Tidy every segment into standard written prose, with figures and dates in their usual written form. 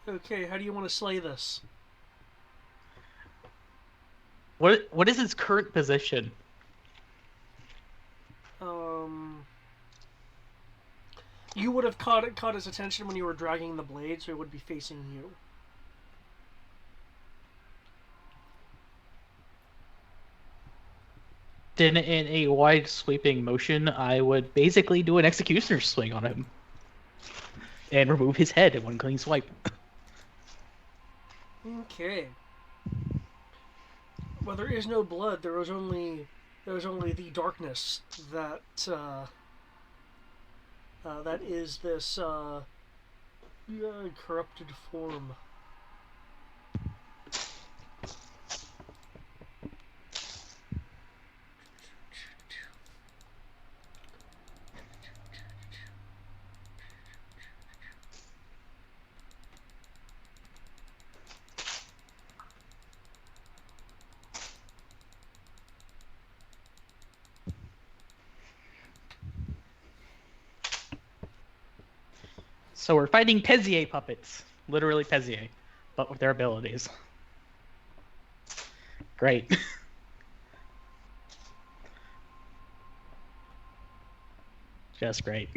Okay, how do you want to slay this? What is his current position? Um, you would have caught his attention when you were dragging the blade, so it would be facing you. Then in a wide sweeping motion, I would basically do an executioner's swing on him and remove his head in one clean swipe. Okay. Well, there is no blood. There was only the darkness that is this corrupted form. So we're fighting Pezier puppets, literally Pezier, but with their abilities. Great. Just great.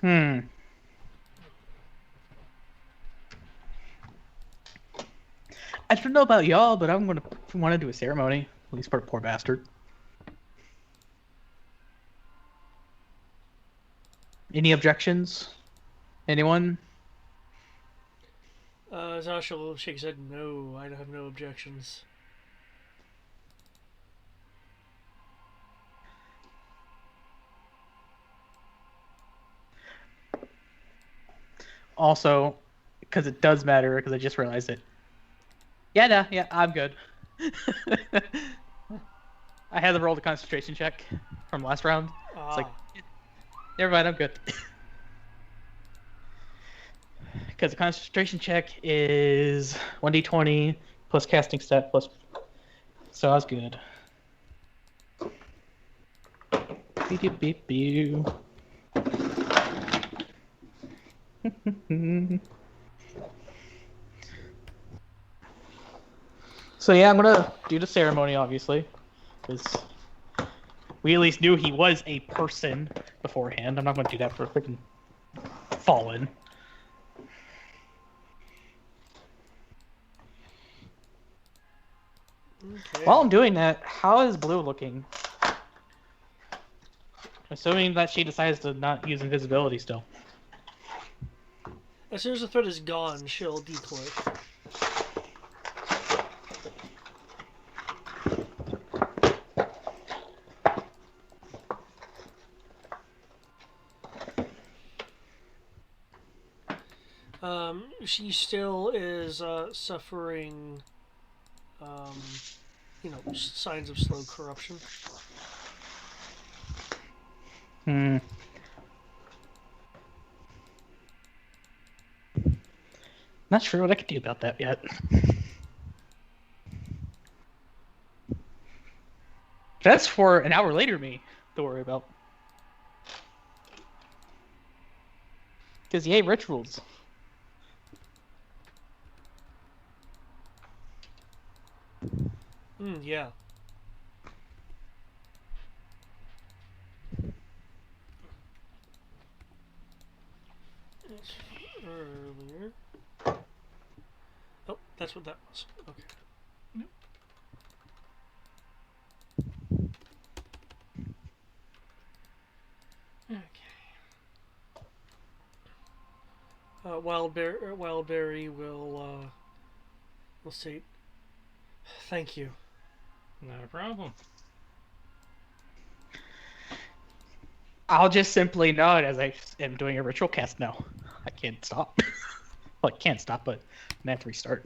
Hmm. I don't know about y'all, but I'm gonna want to do a ceremony. At least for a poor bastard. Any objections? Anyone? Zasha shakes his head. No, I have no objections. Also, because it does matter, because I just realized it. Yeah, no, yeah, I'm good. I had to roll the concentration check from last round. It's like, Ah, never mind, I'm good. Because the concentration check is 1d20 plus casting stat plus. So I was good. Beep, beep, beep, beep. So yeah, I'm gonna do the ceremony, obviously, because we at least knew he was a person beforehand. I'm not gonna do that for a freaking fallen. okay. While I'm doing that, how is Blue looking? Assuming that she decides to not use invisibility still. As soon as the threat is gone, she'll decloak. She still is suffering, signs of slow corruption. Hmm. Not sure what I could do about that yet. That's for an hour later me to worry about. Because yay, rituals. Yeah. It's earlier. Oh, that's what that was. Okay. Okay. Wildberry will say, "Thank you." Not a problem. I'll just simply nod as I am doing a ritual cast now. I can't stop. Well, I can't stop, but I have to restart.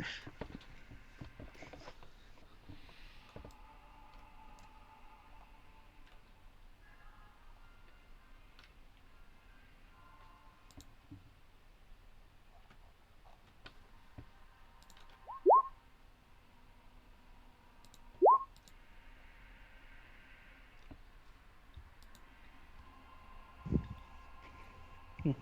Okay.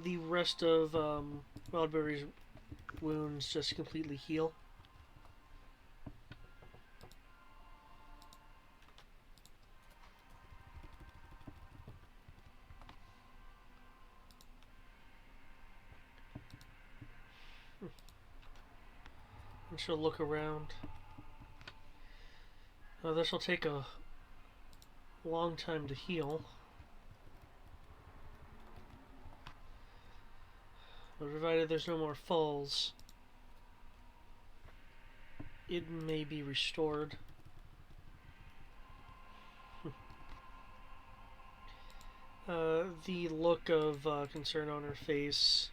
The rest of Wildberry's wounds just completely heal. And she'll look around. This will take a long time to heal. But provided there's no more falls, it may be restored. The look of concern on her face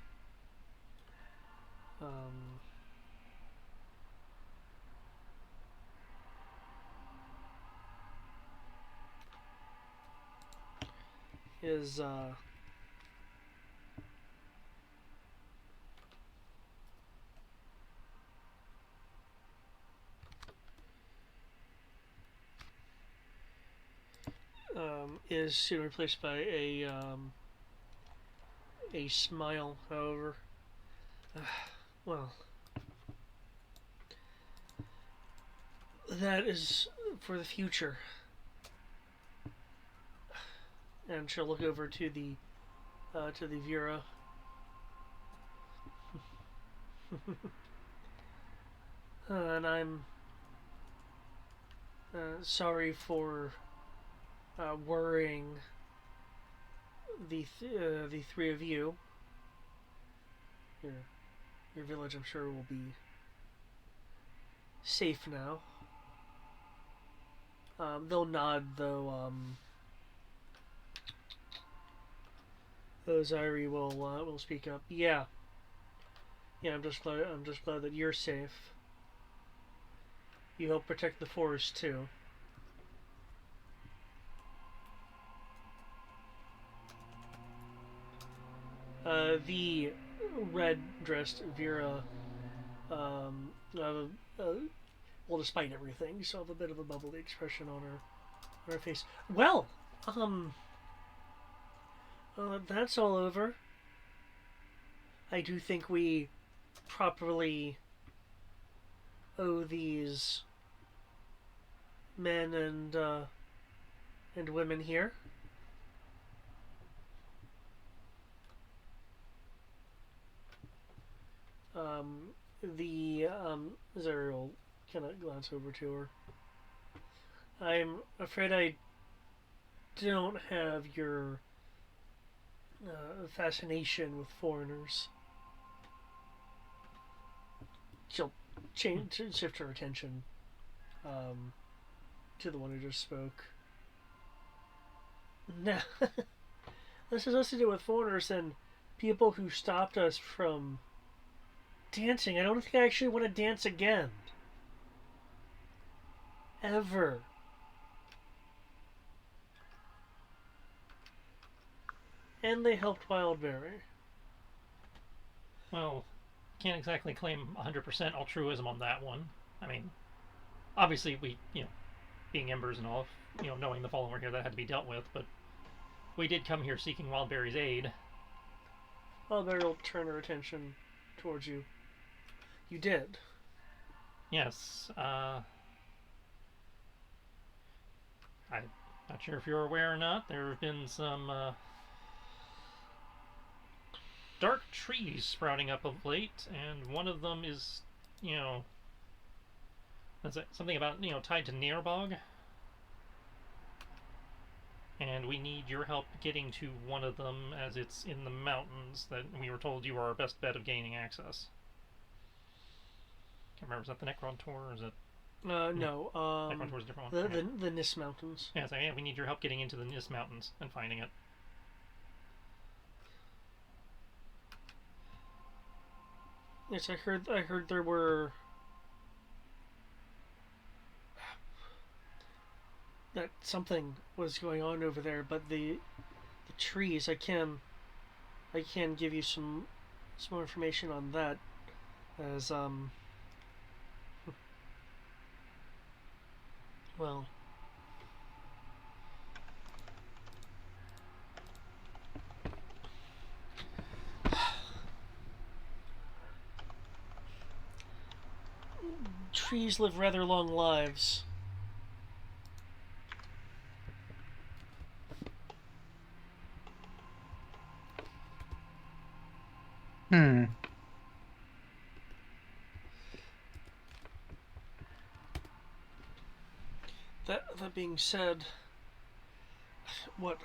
is soon replaced by a smile. However, well, that is for the future. And she'll look over to the Vera. And I'm sorry for worrying the three of you. Your village, I'm sure, will be safe now. They'll nod, though. Zyri will speak up. Yeah. I'm just glad that you're safe. You help protect the forest too. The red-dressed Vera, well, despite everything, you still have a bit of a bubbly expression on her face. Well, that's all over. I do think we properly owe these men and women here. Zeri will kind of glance over to her. I'm afraid I don't have your fascination with foreigners. She'll shift her attention to the one who just spoke. Now, this has less to do with foreigners than people who stopped us from dancing. I don't think I actually want to dance again. Ever. And they helped Wildberry. Well, can't exactly claim 100% altruism on that one. I mean, obviously we, being embers and all, knowing the fallen were here, that had to be dealt with, but we did come here seeking Wildberry's aid. Wildberry will turn her attention towards you. You did. Yes, I'm not sure if you're aware or not, there have been some dark trees sprouting up of late, and one of them is, something about, tied to Nearbog. and we need your help getting to one of them, as it's in the mountains that we were told you are our best bet of gaining access. Can't remember, is that the Necron Tour, or is it... No. Necron Tour is a different one. The Nis Mountains. Yeah, so yeah, we need your help getting into the Nis Mountains and finding it. Yes, I heard there were that something was going on over there, but the trees, I can give you some more information on that, as well, trees live rather long lives. That being said, what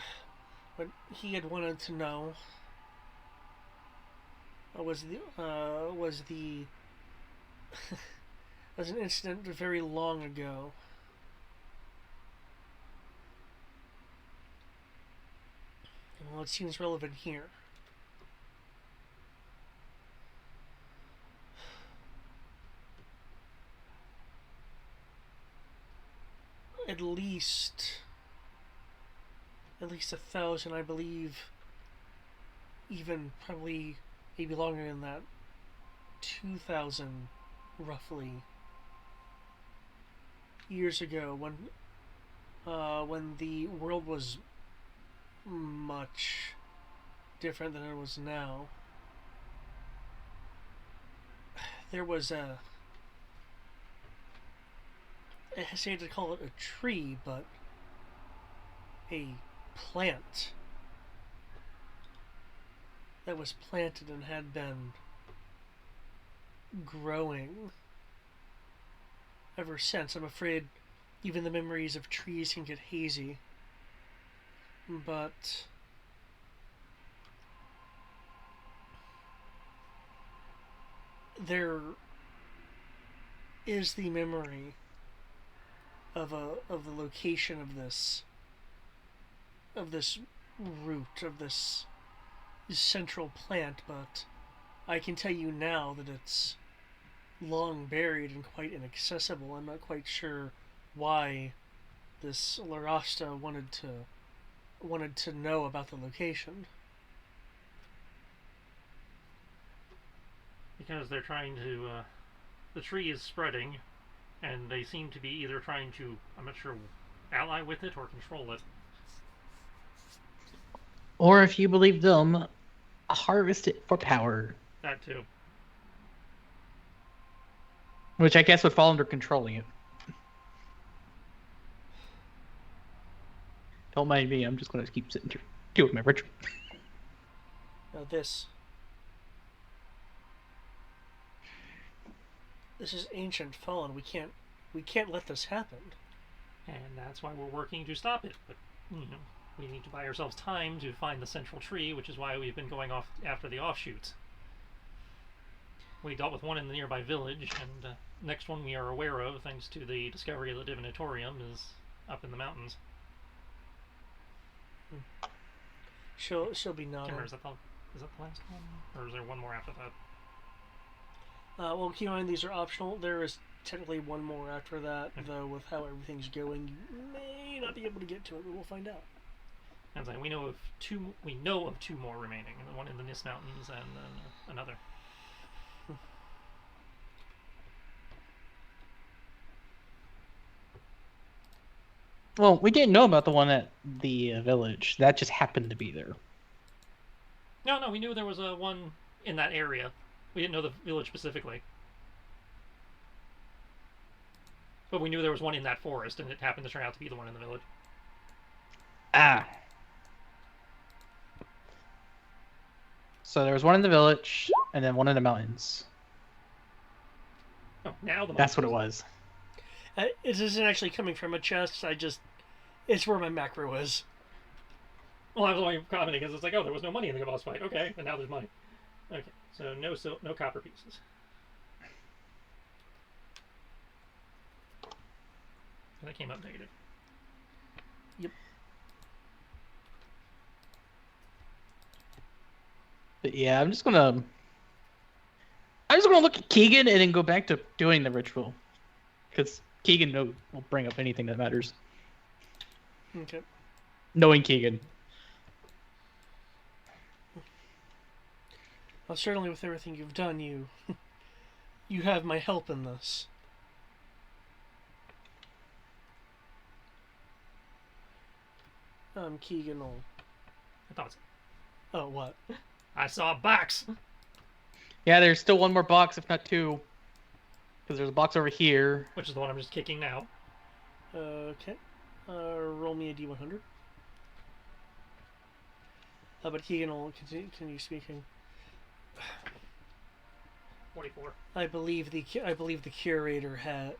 he had wanted to know was was an incident very long ago. Well, it seems relevant here. At least 1,000, I believe. Even probably maybe longer than that. 2,000, roughly, years ago, when the world was much different than it was now. There was I hesitate to call it a tree, but a plant that was planted and had been growing ever since. I'm afraid even the memories of trees can get hazy, but there is the memory of the location of this root, of this central plant, but I can tell you now that it's long buried and quite inaccessible. I'm not quite sure why this Larasta wanted to know about the location. Because they're trying to... the tree is spreading, and they seem to be either trying to, I'm not sure, ally with it or control it. Or if you believe them, harvest it for power. That too. Which I guess would fall under controlling it. Don't mind me, I'm just going to keep sitting here. Deal with my ritual. Now this is ancient fallen. We can't let this happen. And that's why we're working to stop it. But, we need to buy ourselves time to find the central tree, which is why we've been going off after the offshoots. We dealt with one in the nearby village, and next one we are aware of, thanks to the discovery of the Divinatorium, is up in the mountains. She'll be nodding. Is that the last one? Or is there one more after that? Well, keep in mind these are optional. There is technically one more after that, though. With how everything's going, you may not be able to get to it, but we'll find out. And we know of two. We know of two more remaining, the one in the Nis Mountains and then another. Well, we didn't know about the one at the village. That just happened to be there. No, we knew there was one in that area. We didn't know the village specifically. But we knew there was one in that forest, and it happened to turn out to be the one in the village. Ah. So there was one in the village, and then one in the mountains. Oh, now the That's what it was. It isn't actually coming from a chest. It's where my macro is. Well, I was only commenting because it's like, oh, there was no money in the boss fight. Okay, and now there's money. Okay, so no copper pieces. And that came up negative. Yep. But yeah, I'm just gonna look at Keegan and then go back to doing the ritual, because Keegan will bring up anything that matters. Okay. Knowing Keegan. Well, certainly with everything you've done, you have my help in this. Keegan will... I thought so. Oh, what? I saw a box! Yeah, there's still one more box, if not two. Because there's a box over here. Which is the one I'm just kicking now. Okay. Roll me a d100. But Keegan will continue speaking. 44. I believe the curator has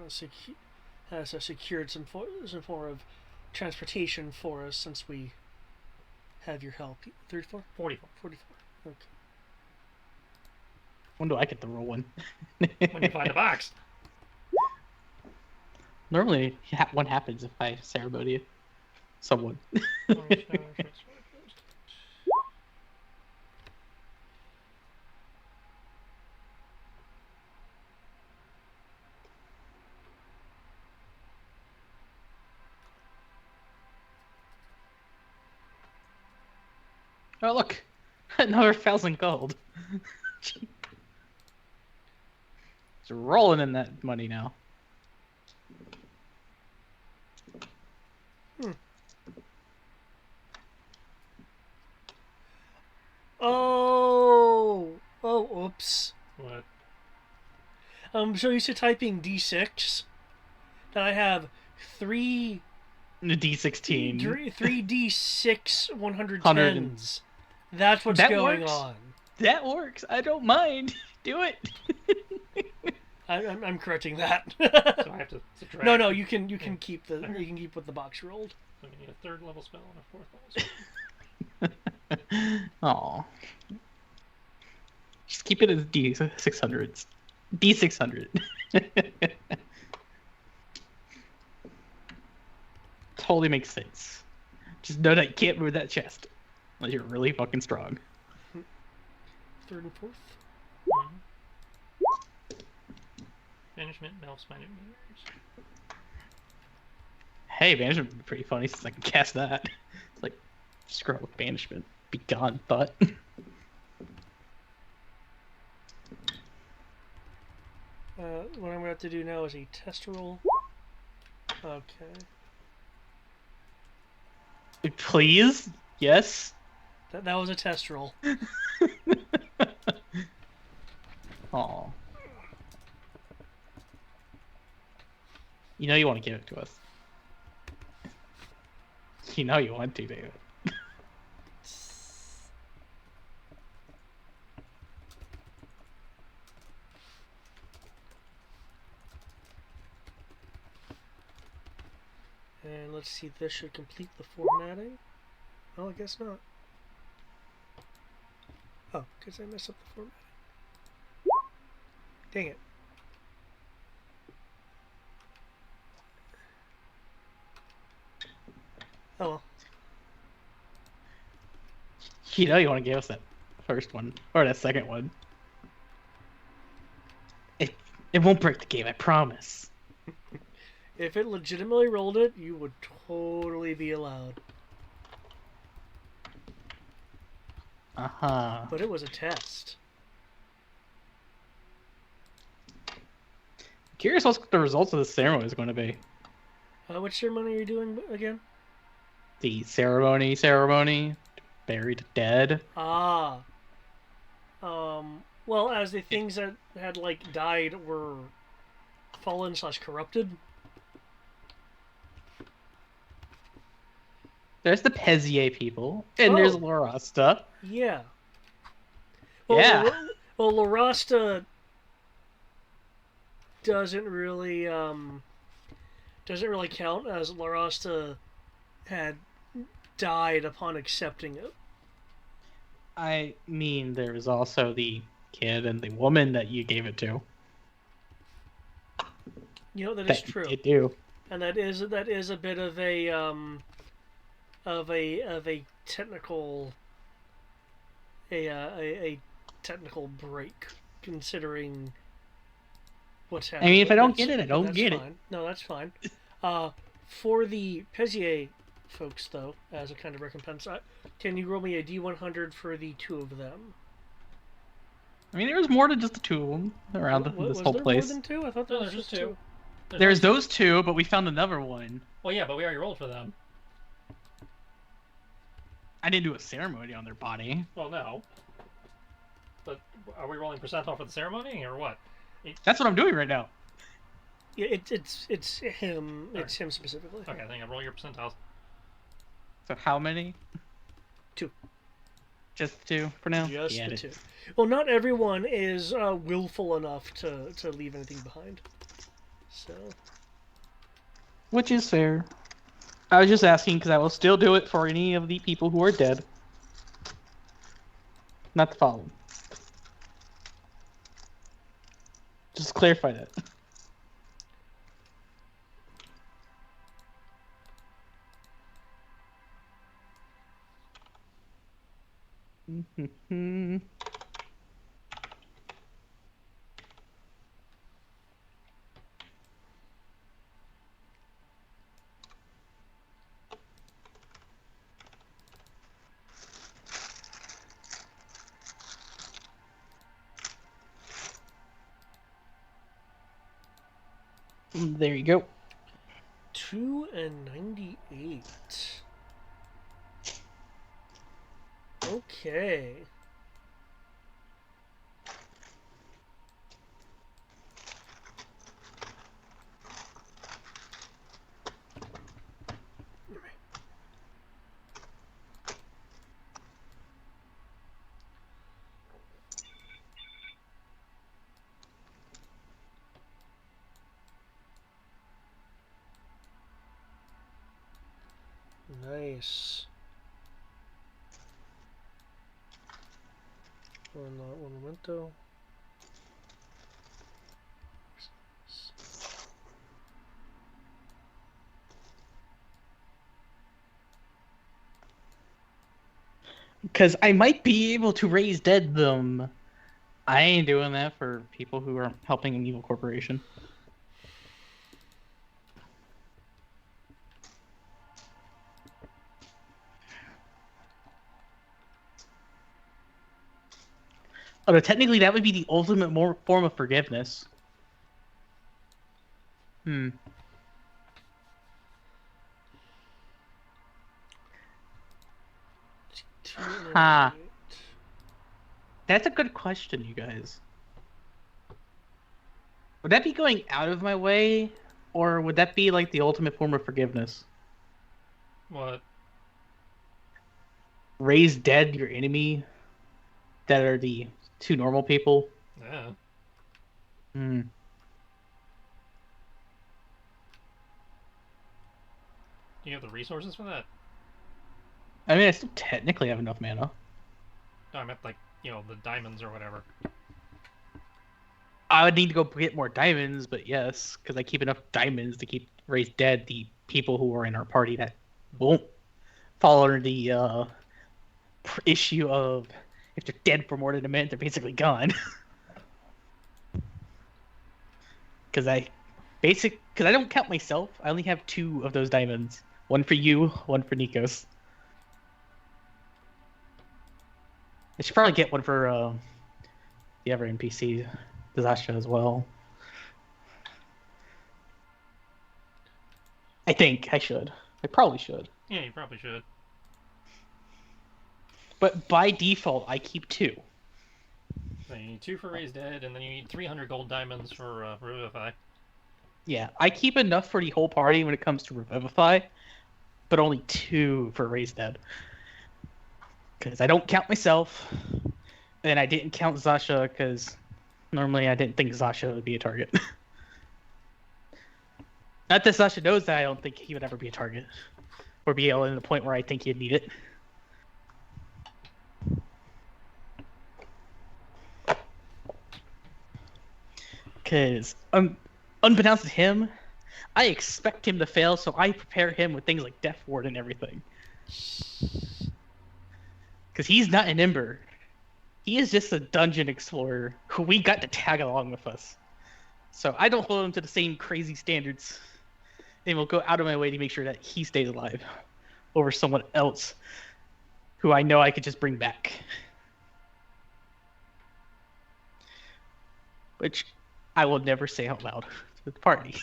secured some form of transportation for us since we have your help. 34? 44. 44. Okay. When do I get the roll one? When you find the box. Normally, one happens if I ceremony someone. Oh, look! Another 1,000 gold. It's rolling in that money now. Oh! Oh, oops. What? I'm so used to typing D6 that I have three The D16. three D6 110s. That's what's That going works. on. That works. I don't mind. Do it. I'm correcting that. So I have to subtract. No, you can keep what the box rolled. So we need a 3rd level spell and a 4th level spell. Aw. Just keep it as D600s. D600. Totally makes sense. Just know that you can't move that chest unless you're really fucking strong. 3rd and 4th. Banishment melts minute meters. Hey, banishment would be pretty funny since I can cast that. It's like, screw it with banishment. Be gone, thought. What I'm going to have to do now is a test roll. Okay. Please? Yes? That was a test roll. Aw. You know you want to give it to us. You know you want to, David. And let's see, this should complete the formatting. Oh, I guess not. Oh, because I messed up the formatting. Dang it. Oh well. You know you want to give us that first one. Or that second one. It won't break the game, I promise. If it legitimately rolled it, you would totally be allowed. Uh-huh. But it was a test. Curious what the results of the ceremony is going to be. Which ceremony are you doing again? The ceremony. Buried dead. Ah. Well, as the things that had, like, died were fallen/corrupted. There's the Pezier people. And there's Lorasta. Yeah. Well, Yeah. Well, Lorasta doesn't really count, as Lorasta had died upon accepting it. I mean, there was also the kid and the woman that you gave it to. You know, that is That true. you do. And that is a bit of a technical a technical break, considering what's I happening. mean, if I don't That's- get it, I don't that's get fine. it. No, that's fine. For the Pezier folks, though, as a kind of recompense, can you roll me a D100 for the two of them? I mean, there was more than just the two of them around this Was whole there place. more than two? I thought there No, was there's just just two. two. There's only those two, but we found another one. Well, yeah, but we already rolled for them. I didn't do a ceremony on their body. Well, no. But are we rolling percentile for the ceremony or what? That's what I'm doing right now. Yeah, it's him. It's him specifically. Okay, then roll your percentiles. So how many? Two. Just two for now? Just Yeah, the two. Well, not everyone is willful enough to leave anything behind. So. Which is fair. I was just asking because I will still do it for any of the people who are dead. Not the fallen. Just clarify that. There you go. 298. Okay. Nice. Un momento. Because I might be able to raise dead them. I ain't doing that for people who are helping an evil corporation. Although technically that would be the ultimate form of forgiveness. Ha. That's a good question, you guys. Would that be going out of my way, or would that be like the ultimate form of forgiveness? What? Raise dead your enemy that are the two normal people? Yeah. Hmm. Do you have the resources for that? I mean, I still technically have enough mana. No, I meant like, the diamonds or whatever. I would need to go get more diamonds, but yes, because I keep enough diamonds to keep raise dead the people who are in our party that won't fall under the issue of if they're dead for more than a minute, they're basically gone. Because I don't count myself. I only have 2 of those diamonds. One for you, one for Nikos. I should probably get one for the other NPC, Zasha, as well. I think I should. I probably should. Yeah, you probably should. But by default, I keep 2. So you need 2 for Raise Dead, and then you need 300 gold diamonds for Revivify. Yeah, I keep enough for the whole party when it comes to Revivify, but only 2 for Raise Dead. Because I don't count myself, and I didn't count Zasha because normally I didn't think Zasha would be a target. Not that Zasha knows that I don't think he would ever be a target. or be able to the point where I think you'd need it. Because unbeknownst to him, I expect him to fail, so I prepare him with things like Death Ward and everything. Because he's not an Ember. He is just a dungeon explorer who we got to tag along with us. So I don't hold him to the same crazy standards. And will go out of my way to make sure that he stays alive over someone else who I know I could just bring back. Which I will never say out loud to the party.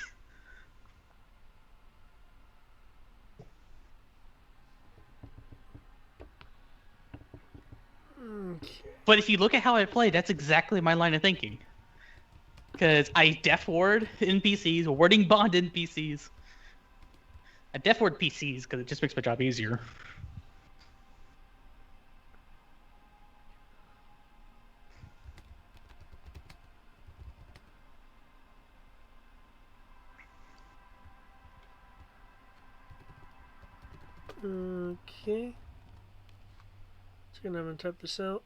Okay. But if you look at how I play, that's exactly my line of thinking. Because I Death Ward NPCs, Warding Bond NPCs. I Death Ward PCs because it just makes my job easier. Okay. Just gonna type this out.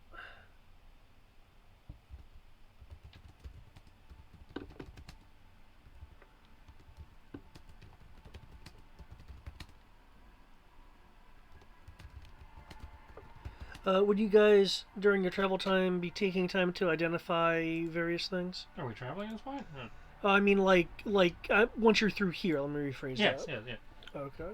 Would you guys, during your travel time, be taking time to identify various things? Are we traveling at this point? I mean, once you're through here, let me rephrase Yes, that. yeah. Okay.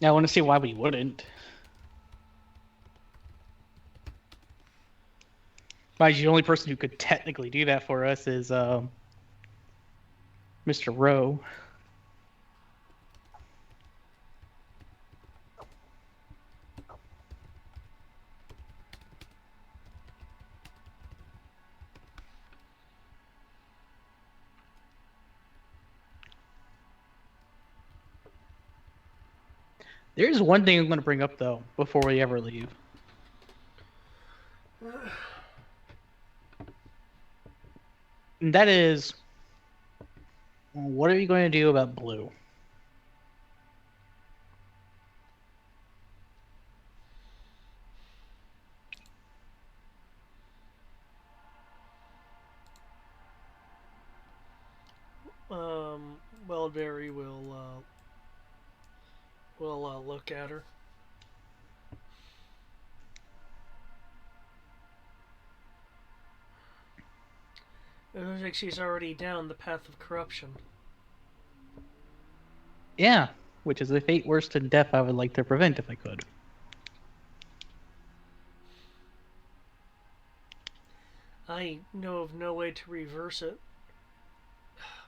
Now I want to see why we wouldn't. Mind you, the only person who could technically do that for us is Mr. Rowe. There's one thing I'm going to bring up, though, before we ever leave. And that is, what are you going to do about Blue? Well, Derry will look at her. It looks like she's already down the path of corruption. Yeah, which is a fate worse than death I would like to prevent if I could. I know of no way to reverse it.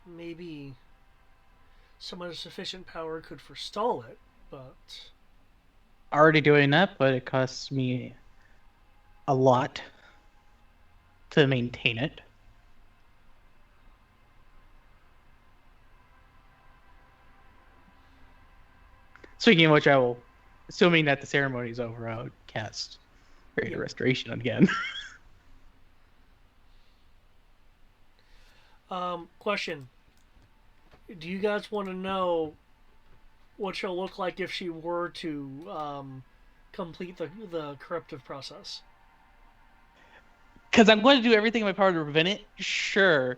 Maybe someone of sufficient power could forestall it, but... Already doing that, but it costs me a lot to maintain it. Speaking of which, I will, assuming that the ceremony is over, I would cast Greater Restoration again. Question. Do you guys want to know what she'll look like if she were to complete the corruptive process? Because I'm going to do everything in my power to prevent it? Sure.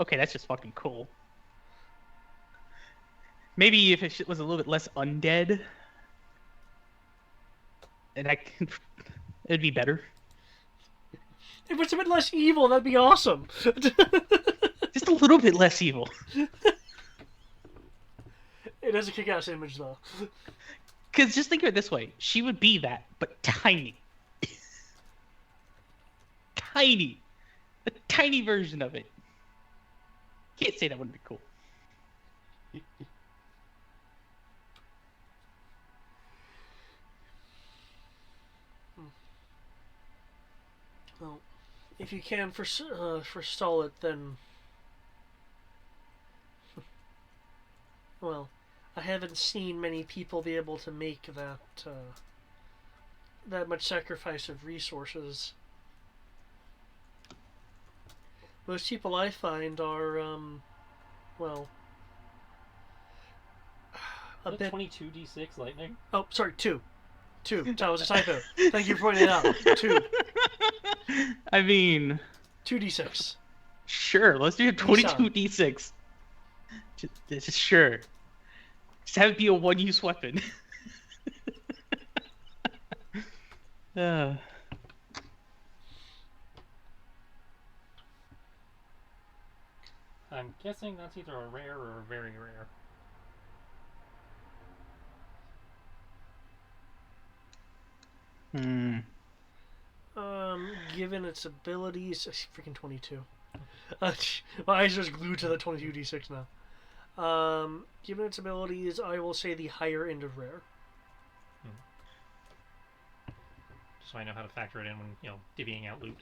Okay, that's just fucking cool. Maybe if it was a little bit less undead, and it'd be better. If it's a bit less evil, that'd be awesome. Just a little bit less evil. It is a kick-ass image, though. Because just think of it this way. She would be that, but tiny. Tiny. A tiny version of it. Can't say that wouldn't be cool. Well, if you can forestall it, then... Well, I haven't seen many people be able to make that much sacrifice of resources Most people I find are, well, a The bit. 22d6 lightning. Oh, sorry, two. Two. That was a typo. Thank you for pointing it out. Two. I mean, 2d6. sure, let's do a Nissan. 22d6. Just sure. Just have it be a one-use weapon. uh, I'm guessing that's either a rare or a very rare. hmm. Given its abilities, freaking 22. My eyes are just glued to the 22d6 now. Given its abilities, I will say the higher end of rare. Just so I know how to factor it in when, divvying out loot.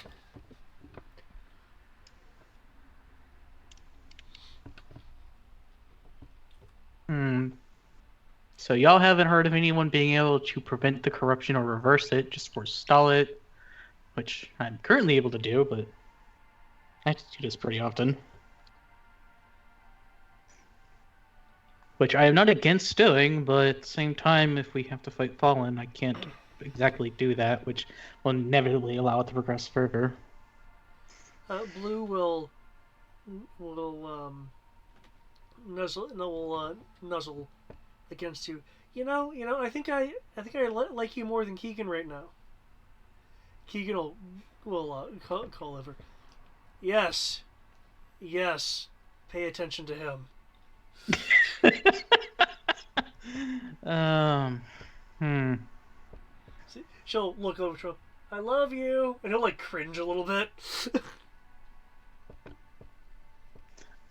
Hmm. So y'all haven't heard of anyone being able to prevent the corruption or reverse it, just forestall it, which I'm currently able to do, but I have to do this pretty often. Which I am not against doing, but at the same time, if we have to fight Fallen, I can't exactly do that, which will inevitably allow it to progress further. Blue will nuzzle against you. I think I like you more than Keegan right now. Keegan will call over. Yes, yes. Pay attention to him. um, hmm. She'll look over to him. I love you, and he'll like cringe a little bit.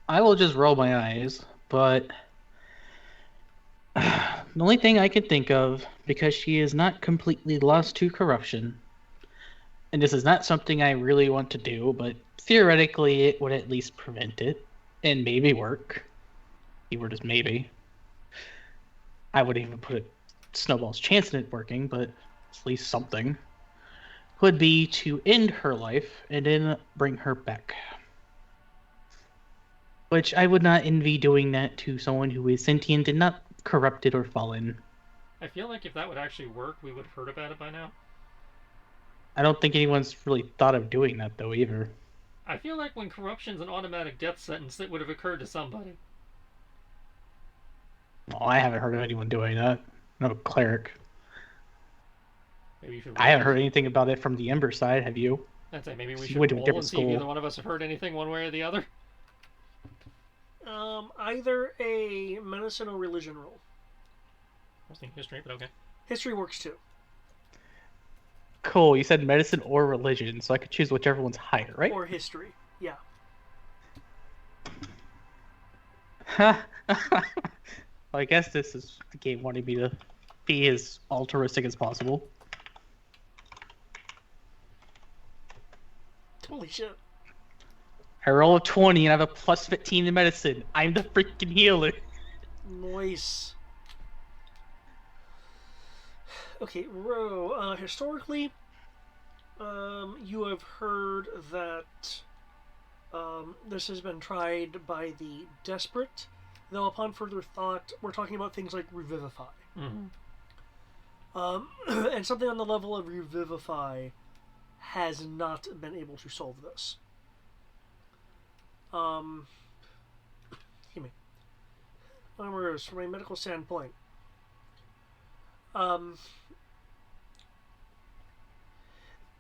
I will just roll my eyes, but the only thing I can think of, because she is not completely lost to corruption, and this is not something I really want to do, but theoretically it would at least prevent it, and maybe work. Keyword is maybe. I wouldn't even put a snowball's chance in it working, but at least something. Would be to end her life and then bring her back. Which I would not envy doing that to someone who is sentient and not corrupted or fallen. I feel like if that would actually work, we would have heard about it by now. I don't think anyone's really thought of doing that though either. I feel like when corruption's an automatic death sentence, it would have occurred to somebody. Well, I haven't heard of anyone doing that. No cleric. Maybe you should I roll. haven't heard anything about it from the Ember side. Have you? I'd say maybe we You should went to a roll different and see if school. either one of us have heard anything one way or the other. Either a medicine or religion roll. I was thinking history, but okay. History works too. Cool. You said medicine or religion, so I could choose whichever one's higher, right? Or history. Yeah. Well, I guess this is the game wanting me to be as altruistic as possible. Holy shit. I roll a 20 and I have a plus 15 in medicine. I'm the freaking healer. Nice. Okay, Ro. Historically, you have heard that this has been tried by the desperate, though upon further thought, we're talking about things like revivify. Mm-hmm. And something on the level of revivify has not been able to solve this. Excuse me. Armorers, from a medical standpoint,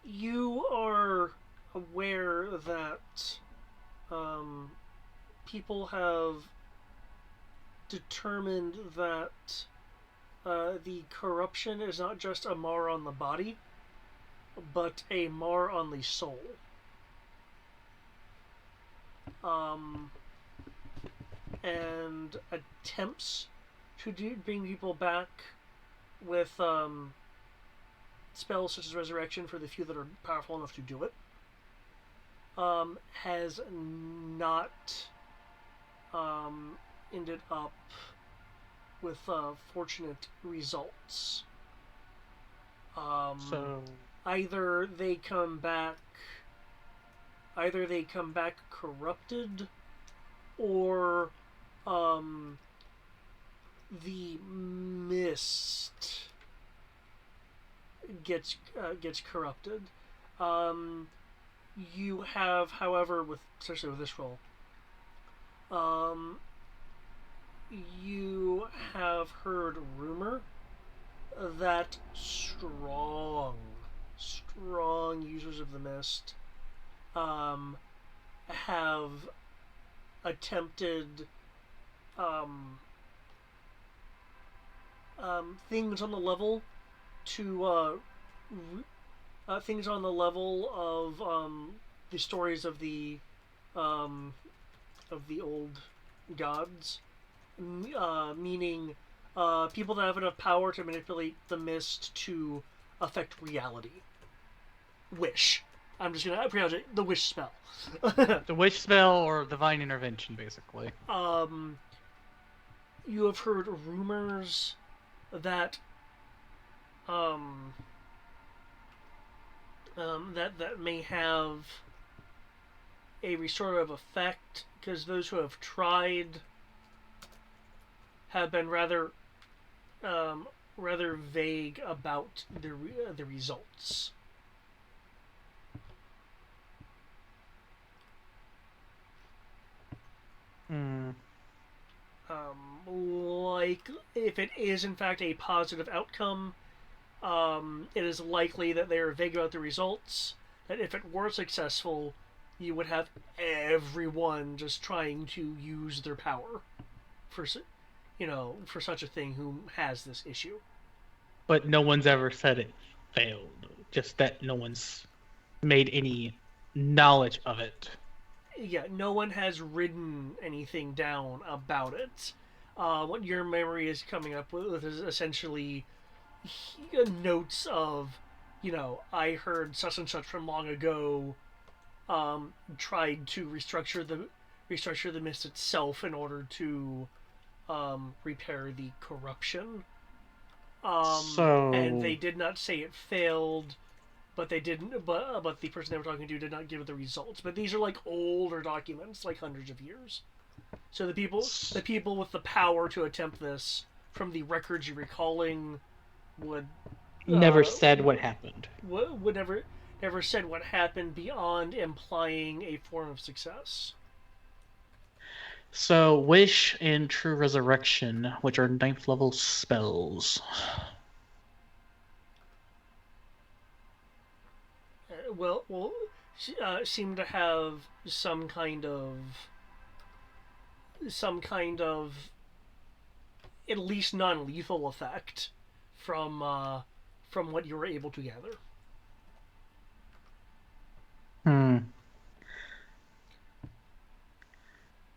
you are aware that people have determined that the corruption is not just a mar on the body, but a mar on the soul. And attempts to bring people back with spells such as resurrection for the few that are powerful enough to do it has not ended up with fortunate results. So Either they come back either they come back corrupted, or um, the mist gets corrupted. Um, you have, however, especially with this roll, um, you have heard rumor that strong users of the mist um, have attempted um, things on the level to things on the level of the stories um, of the old gods, meaning people that have enough power to manipulate the mist to affect reality. Wish. I'm just gonna pronounce it the wish spell. The wish spell or divine intervention, basically. You have heard rumors that um, that may have a restorative effect, because those who have tried have been rather vague about the results. Mm. Like, if it is in fact a positive outcome, it is likely that they are vague about the results. That if it were successful, you would have everyone just trying to use their power for, for such a thing who has this issue. But no one's ever said it failed. Just that no one's made any knowledge of it. Yeah, no one has written anything down about it. What your memory is coming up with is essentially notes of, I heard such and such from long ago. Tried to restructure the mist itself in order to repair the corruption. And they So did not say it failed, but they didn't. But the person they were talking to did not give the results. But these are like older documents, like hundreds of years. So the people with the power to attempt this, from the records you're recalling, would never said what happened. would never said what happened beyond implying a form of success. So wish and true resurrection, which are 9th level spells. Well, seem to have some kind of at least non-lethal effect from what you were able to gather. Hmm.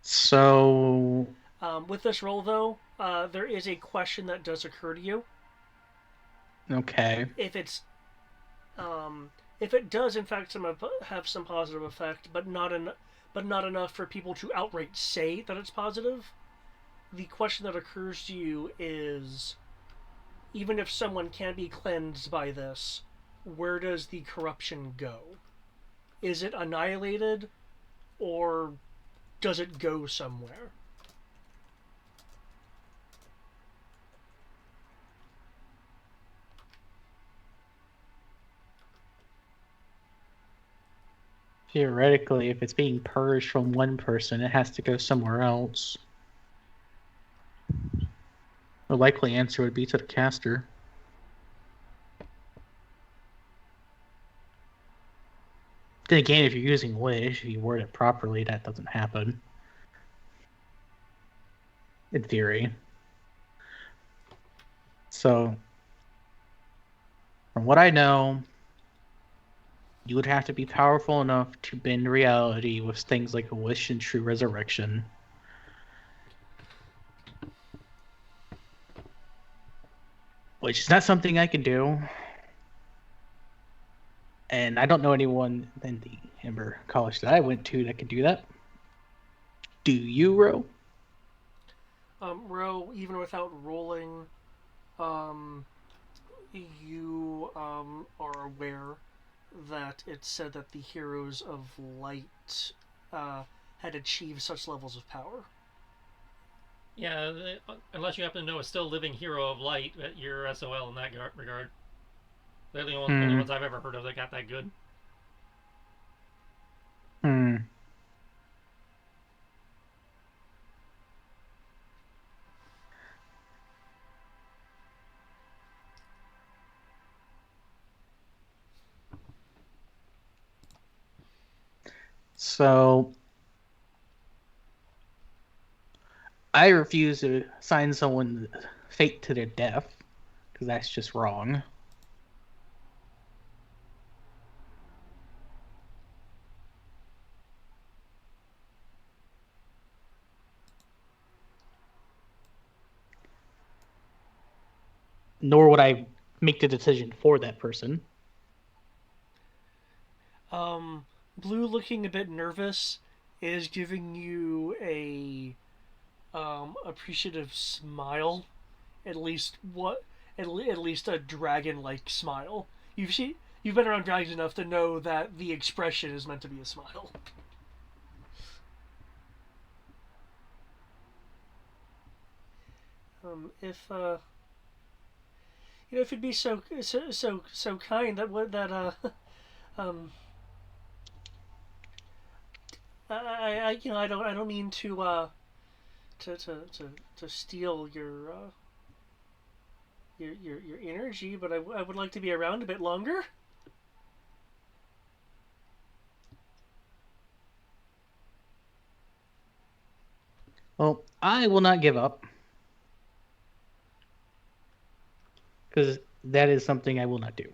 So With this roll, though, there is a question that does occur to you. okay. If it's if it does in fact have some positive effect, but not enough for people to outright say that it's positive, the question that occurs to you is, even if someone can be cleansed by this, where does the corruption go? Is it annihilated, or does it go somewhere? Theoretically, if it's being purged from one person, it has to go somewhere else. The likely answer would be to the caster. Then again, if you're using wish, if you word it properly, that doesn't happen. In theory. So, from what I know, you would have to be powerful enough to bend reality with things like a wish and true resurrection. Which is not something I can do. And I don't know anyone in the Ember College that I went to that could do that. Do you, Ro? Ro, even without rolling, you are aware that it said that the heroes of light had achieved such levels of power. Yeah, unless you happen to know a still living hero of light, you're SOL in that regard. They're the only Hmm. ones I've ever heard of that got that good. Hmm. So I refuse to assign someone fate to their death because that's just wrong. Nor would I make the decision for that person. Um, Blue, looking a bit nervous, is giving you a appreciative smile. At least what? At least a dragon-like smile. You've been around dragons enough to know that the expression is meant to be a smile. If if you'd be so kind, that would that um I don't mean to to to, to steal your energy, but I would like to be around a bit longer. Well, I will not give up because that is something I will not do.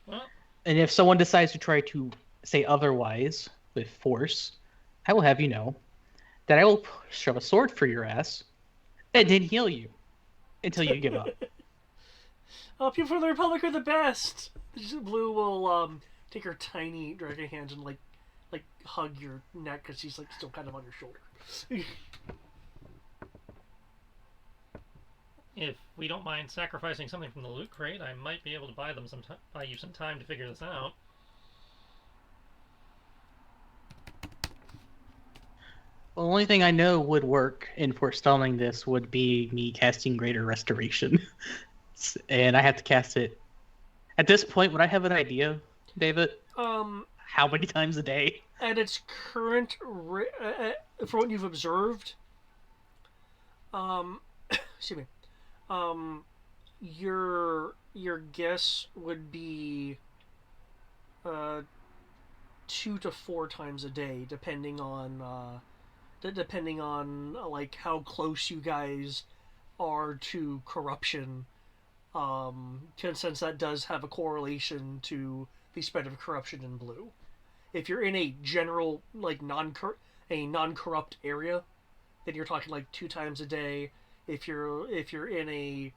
Well, And if someone decides to try to say otherwise with force, I will have you know that I will shove a sword for your ass and then heal you until you give up. People from the Republic are the best. Blue will take her tiny dragon hands and like hug your neck because she's like still kind of on your shoulder. if we don't mind sacrificing something from the loot crate, I might be able to buy you some time to figure this out. The only thing I know would work in forestalling this would be me casting Greater Restoration. And I have to cast it. At this point, would I have an idea, David? um, How many times a day? at its current for what you've observed, excuse me, um, your guess would be uh 2 to 4 times a day, depending on like how close you guys are to corruption. Since that does have a correlation to the spread of corruption in blue. If you're in a general like non corrupt area, then you're talking like 2 times a day. If you're in a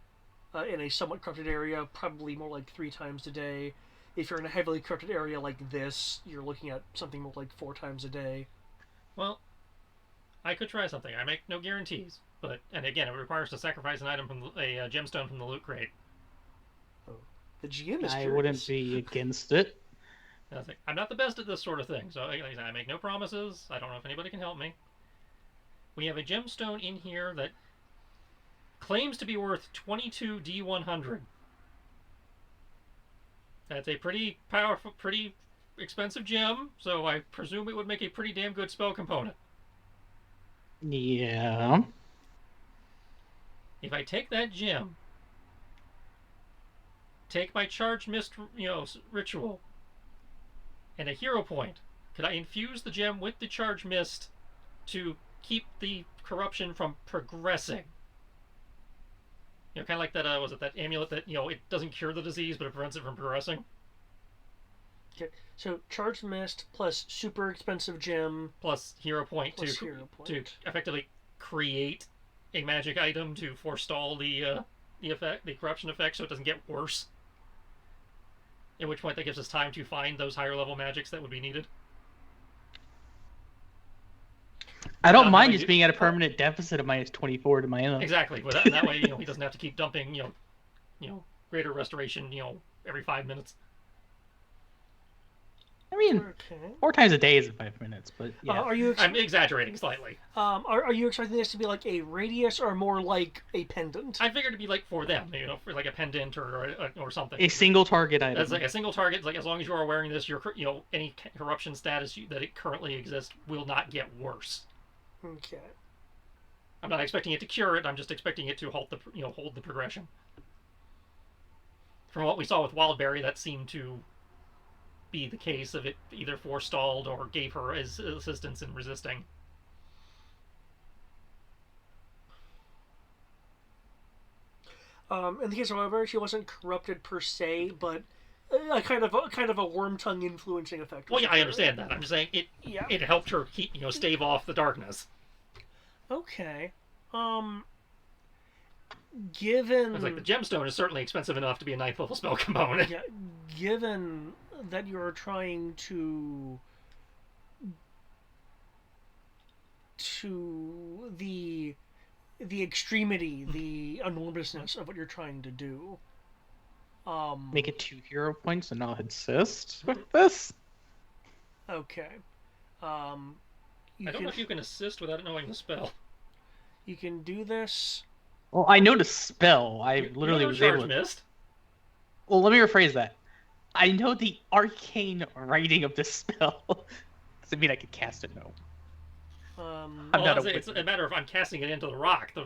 somewhat corrupted area, probably more like 3 times a day. If you're in a heavily corrupted area like this, you're looking at something more like 4 times a day. Well, I could try something. I make no guarantees, but and again, it requires to sacrifice an item from a gemstone from the loot crate. Oh, the GM is I curious. wouldn't be against it. I'm not the best at this sort of thing, so like I said, I make no promises. I don't know if anybody can help me. We have a gemstone in here that claims to be worth 22 D100. That's a pretty powerful, pretty expensive gem, so I presume it would make a pretty damn good spell component. Yeah. If I take that gem, take my charged mist, ritual, and a hero point, could I infuse the gem with the charged mist to keep the corruption from progressing? Kind of like that. Was it that amulet that it doesn't cure the disease, but it prevents it from progressing? Okay, so charged mist plus super expensive gem Plus hero point plus to hero point. to effectively create a magic item to forestall the corruption effect, so it doesn't get worse. At which point that gives us time to find those higher level magics that would be needed. I don't mind just being at a permanent deficit of minus 24 to my own. Exactly. That way, he doesn't have to keep dumping, greater restoration, every 5 minutes. I mean, Okay. 4 times a day is 5 minutes, but yeah. Are you I'm exaggerating slightly. are you expecting this to be like a radius or more like a pendant? I figured it'd be like for them, for like a pendant or something. A single target item. As like a single target, like as long as you are wearing this, your any corruption status that it currently exists will not get worse. Okay. I'm not expecting it to cure it. I'm just expecting it to hold the progression. From what we saw with Wildberry, that seemed to be the case of it either forestalled or gave her assistance in resisting. In the case of Wildberry, she wasn't corrupted per se, but a kind of a worm tongue influencing effect. Well, yeah, I understand that. I'm just saying it. Yeah. It helped her keep stave off the darkness. Okay. Given It's like the gemstone is certainly expensive enough to be a 9th level spell component. yeah, given that you're trying to the extremity, the enormousness of what you're trying to do. Make it 2 hero points and I'll assist with this. Okay. I don't know if you can assist without knowing the spell. You can do this. Well, I know the spell. I literally was able to. Mist. Well, let me rephrase that. I know the arcane writing of this spell. Doesn't mean I can cast it, no. I'm not it's a matter of I'm casting it into the rock. I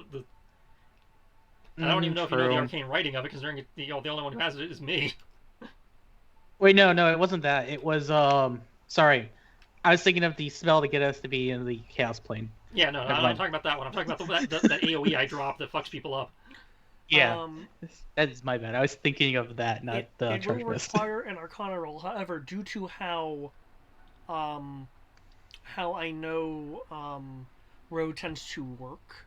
don't even know if you know the arcane writing of it, considering the only one who has it is me. Wait, no, it wasn't that. It was sorry. I was thinking of the spell to get us to be in the chaos plane. Yeah, no, I'm not talking about that one. I'm talking about the AoE I dropped that fucks people up. Yeah, that's my bad. I was thinking of that, not the It charge will list. require an Arcana roll. However, due to how I know Road tends to work.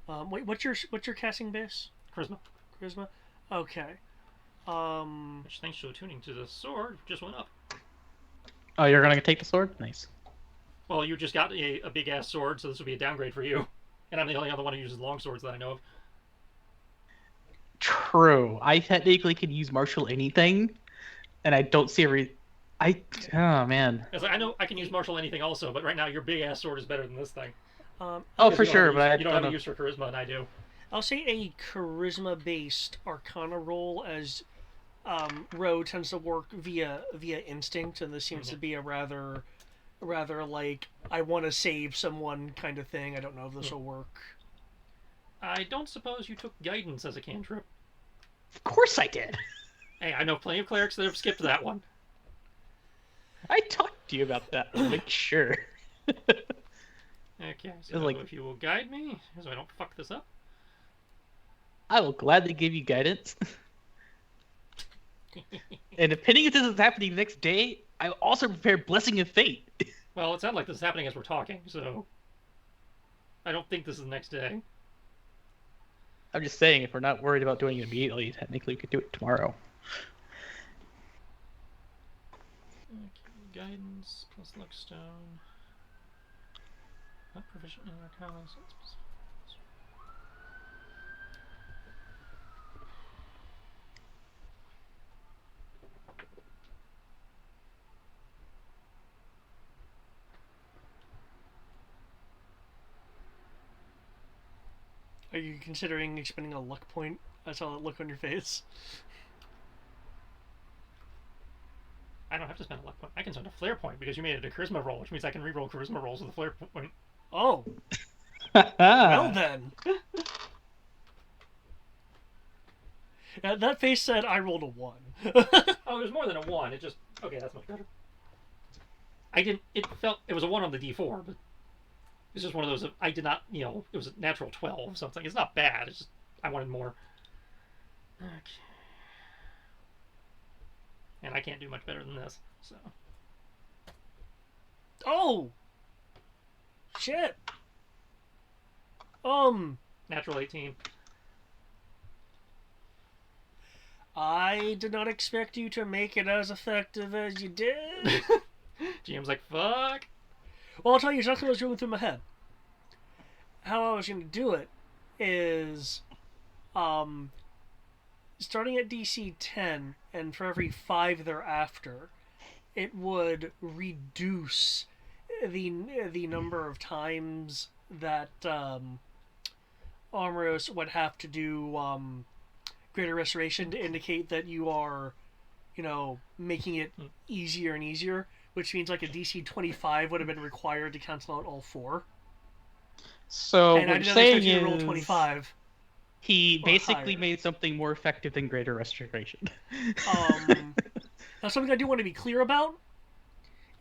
Wait, what's your casting base? Charisma. Charisma. Okay. Which, thanks to attuning to the sword, just went up. Oh, you're gonna take the sword? Nice. Well, you just got a big ass sword, so this will be a downgrade for you. And I'm the only other one who uses long swords that I know of. True. I technically can use martial anything, and I don't see oh man. It's like, I know I can use martial anything also, but right now your big ass sword is better than this thing. Oh, for sure, but you don't have a use for charisma, and I do. I'll say a charisma-based Arcana roll, as Ro tends to work via instinct, and this seems to be a rather like I want to save someone kind of thing. I don't know if this will work. I don't suppose you took guidance as a cantrip. Of course I did. Hey, I know plenty of clerics that have skipped that one. I talked to you about that. Make sure. Okay, so if you will guide me, so I don't fuck this up. I will gladly give you guidance. And depending if this is happening the next day, I will also prepare Blessing of Fate. Well, it sounds like this is happening as we're talking, so I don't think this is the next day. I'm just saying, if we're not worried about doing it immediately, technically we could do it tomorrow. Okay, guidance plus Luckstone. Not proficient in Arcana, so it's specific. Are you considering expending a luck point? I saw that look on your face. I don't have to spend a luck point. I can spend a flare point because you made it a charisma roll, which means I can reroll charisma rolls with a flare point. Oh. Well then. That face said I rolled a 1. Oh, it was more than a 1. It just... Okay, that's much better. It was a 1 on the D4, but it's just one of those... I did not, it was a natural 12, so it's not bad. It's just, I wanted more. Okay. And I can't do much better than this, so... Oh! Shit! Natural 18. I did not expect you to make it as effective as you did. GM's like, fuck! Well, I'll tell you exactly what was going through my head. How I was going to do it is, starting at DC 10, and for every 5 thereafter, it would reduce the number of times that Armoros would have to do greater restoration to indicate that you are, making it easier and easier. Which means like a DC 25 would have been required to cancel out all 4. So And I what you're did not expect saying you to roll is 25. he or basically higher. made something more effective than greater restoration. Now, something I do want to be clear about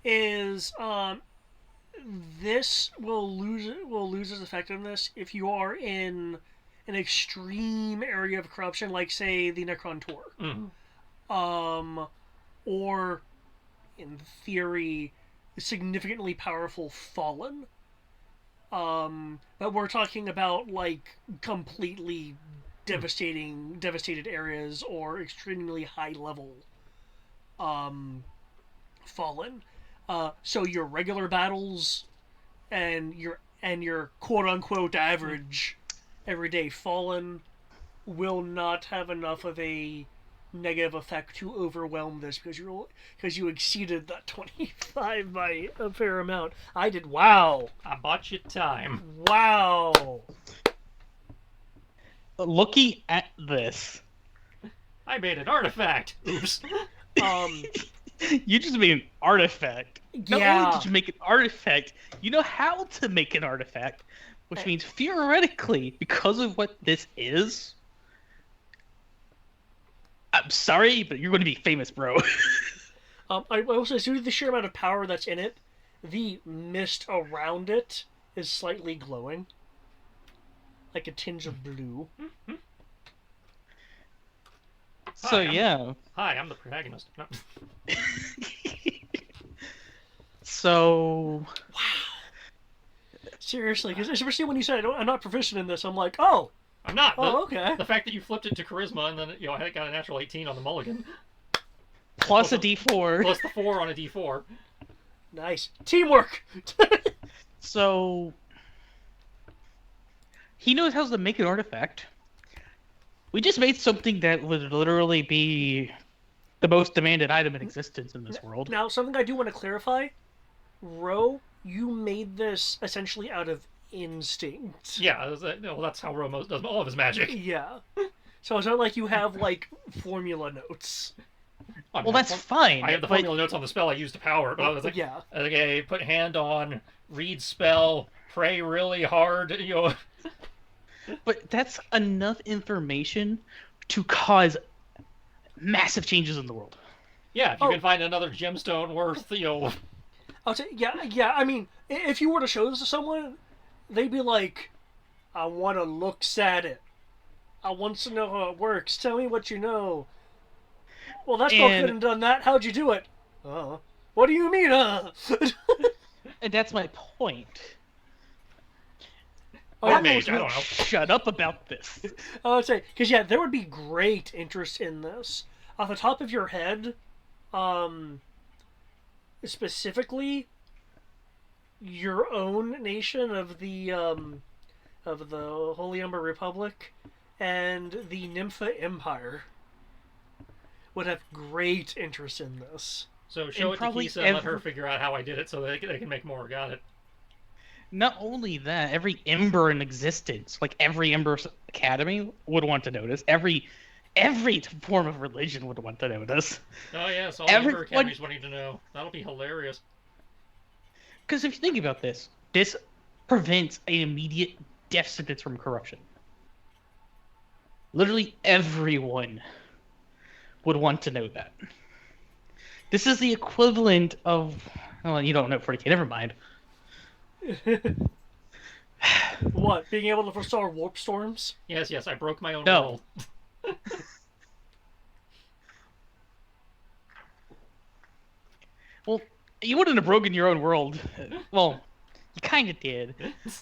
is this will lose its effectiveness if you are in an extreme area of corruption, like say the Necron Tour, or in theory, significantly powerful Fallen. But we're talking about like completely devastated areas or extremely high level Fallen. So your regular battles and your quote unquote average everyday Fallen will not have enough of a negative effect to overwhelm this because you exceeded that 25 by a fair amount. I did. Wow. I bought you time. Wow. Looking at this, I made an artifact. Oops. you just made an artifact. Not Yeah. only did you make an artifact, you know how to make an artifact, which means theoretically, because of what this is, I'm sorry, but you're going to be famous, bro. I also, due to the sheer amount of power that's in it, the mist around it is slightly glowing, like a tinge of blue. So Hi, yeah. Hi, I'm the protagonist. No. So Seriously, because especially when you said I'm not proficient in this, I'm like, oh, I'm not. okay. The fact that you flipped it to charisma and then I got a natural 18 on the mulligan, plus a D4. plus the 4 on a D4. Nice teamwork. So he knows how to make an artifact. We just made something that would literally be the most demanded item in existence in this world. Now, something I do want to clarify, Ro, you made this essentially out of instinct. Yeah, that's how Romo does all of his magic. Yeah. So it's not like you have like formula notes. I mean, Well, that's fine. I have the but formula notes on the spell I used to power, but I was like, Yeah. okay, put hand on, read spell, pray really hard, But that's enough information to cause massive changes in the world. Yeah, if you can find another gemstone worth, I'll say, yeah. I mean, if you were to show this to someone, they'd be like, "I want to look at it. I want to know how it works. Tell me what you know." Well, that spell couldn't have done that. How'd you do it? What do you mean? And that's my point. Mage, I don't know. Shut up about this. I would say, because yeah, there would be great interest in this. Off the top of your head, specifically, your own nation of the Holy Umber Republic and the Nympha Empire would have great interest in this. So show it to Kisa and let her figure out how I did it so they can make more. Got it. Not only that, every Ember in existence, like every Ember Academy, would want to know this. Every form of religion would want to know this. Oh yes, all the Ember Academies wanting to know. That'll be hilarious. Because if you think about this prevents an immediate death sentence from corruption. Literally everyone would want to know that. This is the equivalent of... Oh, you don't know 40k, never mind. What? Being able to forestall warp storms? Yes, I broke my own world. Well, you wouldn't have broken your own world. Well, you kind of did.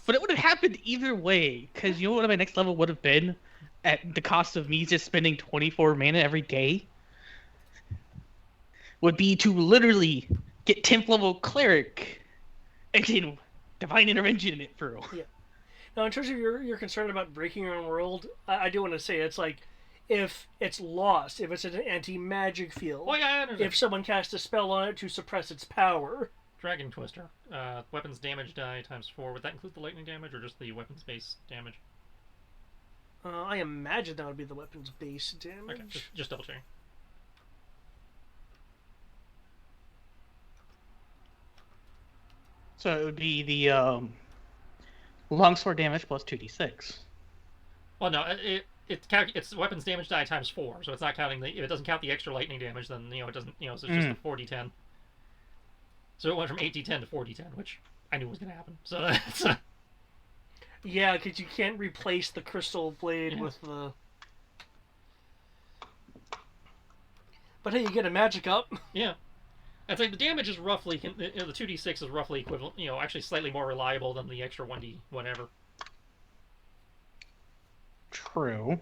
But it would have happened either way, because you know what my next level would have been? At the cost of me just spending 24 mana every day? Would be to literally get 10th level Cleric and then Divine Intervention it through. Yeah. Now, in terms of your concern about breaking your own world, I do want to say it's like, if it's lost, if it's an anti-magic field, Oh yeah, I understand. if someone casts a spell on it to suppress its power. Dragon Twister. Weapons damage die ×4. Would that include the lightning damage or just the weapons base damage? I imagine that would be the weapon's base damage. Okay, just double checking. So it would be the longsword damage plus 2d6. Well, no, it's weapons damage die ×4, so it's not counting the. If it doesn't count the extra lightning damage, then it doesn't. So it's just the 4d10. So it went from 8d10 to 4d10, which I knew was going to happen. So that's. Yeah, because you can't replace the crystal blade with the. But hey, you get a magic up. Yeah. I'd say the damage is roughly. The 2d6 is roughly equivalent. Actually slightly more reliable than the extra 1d whatever. True.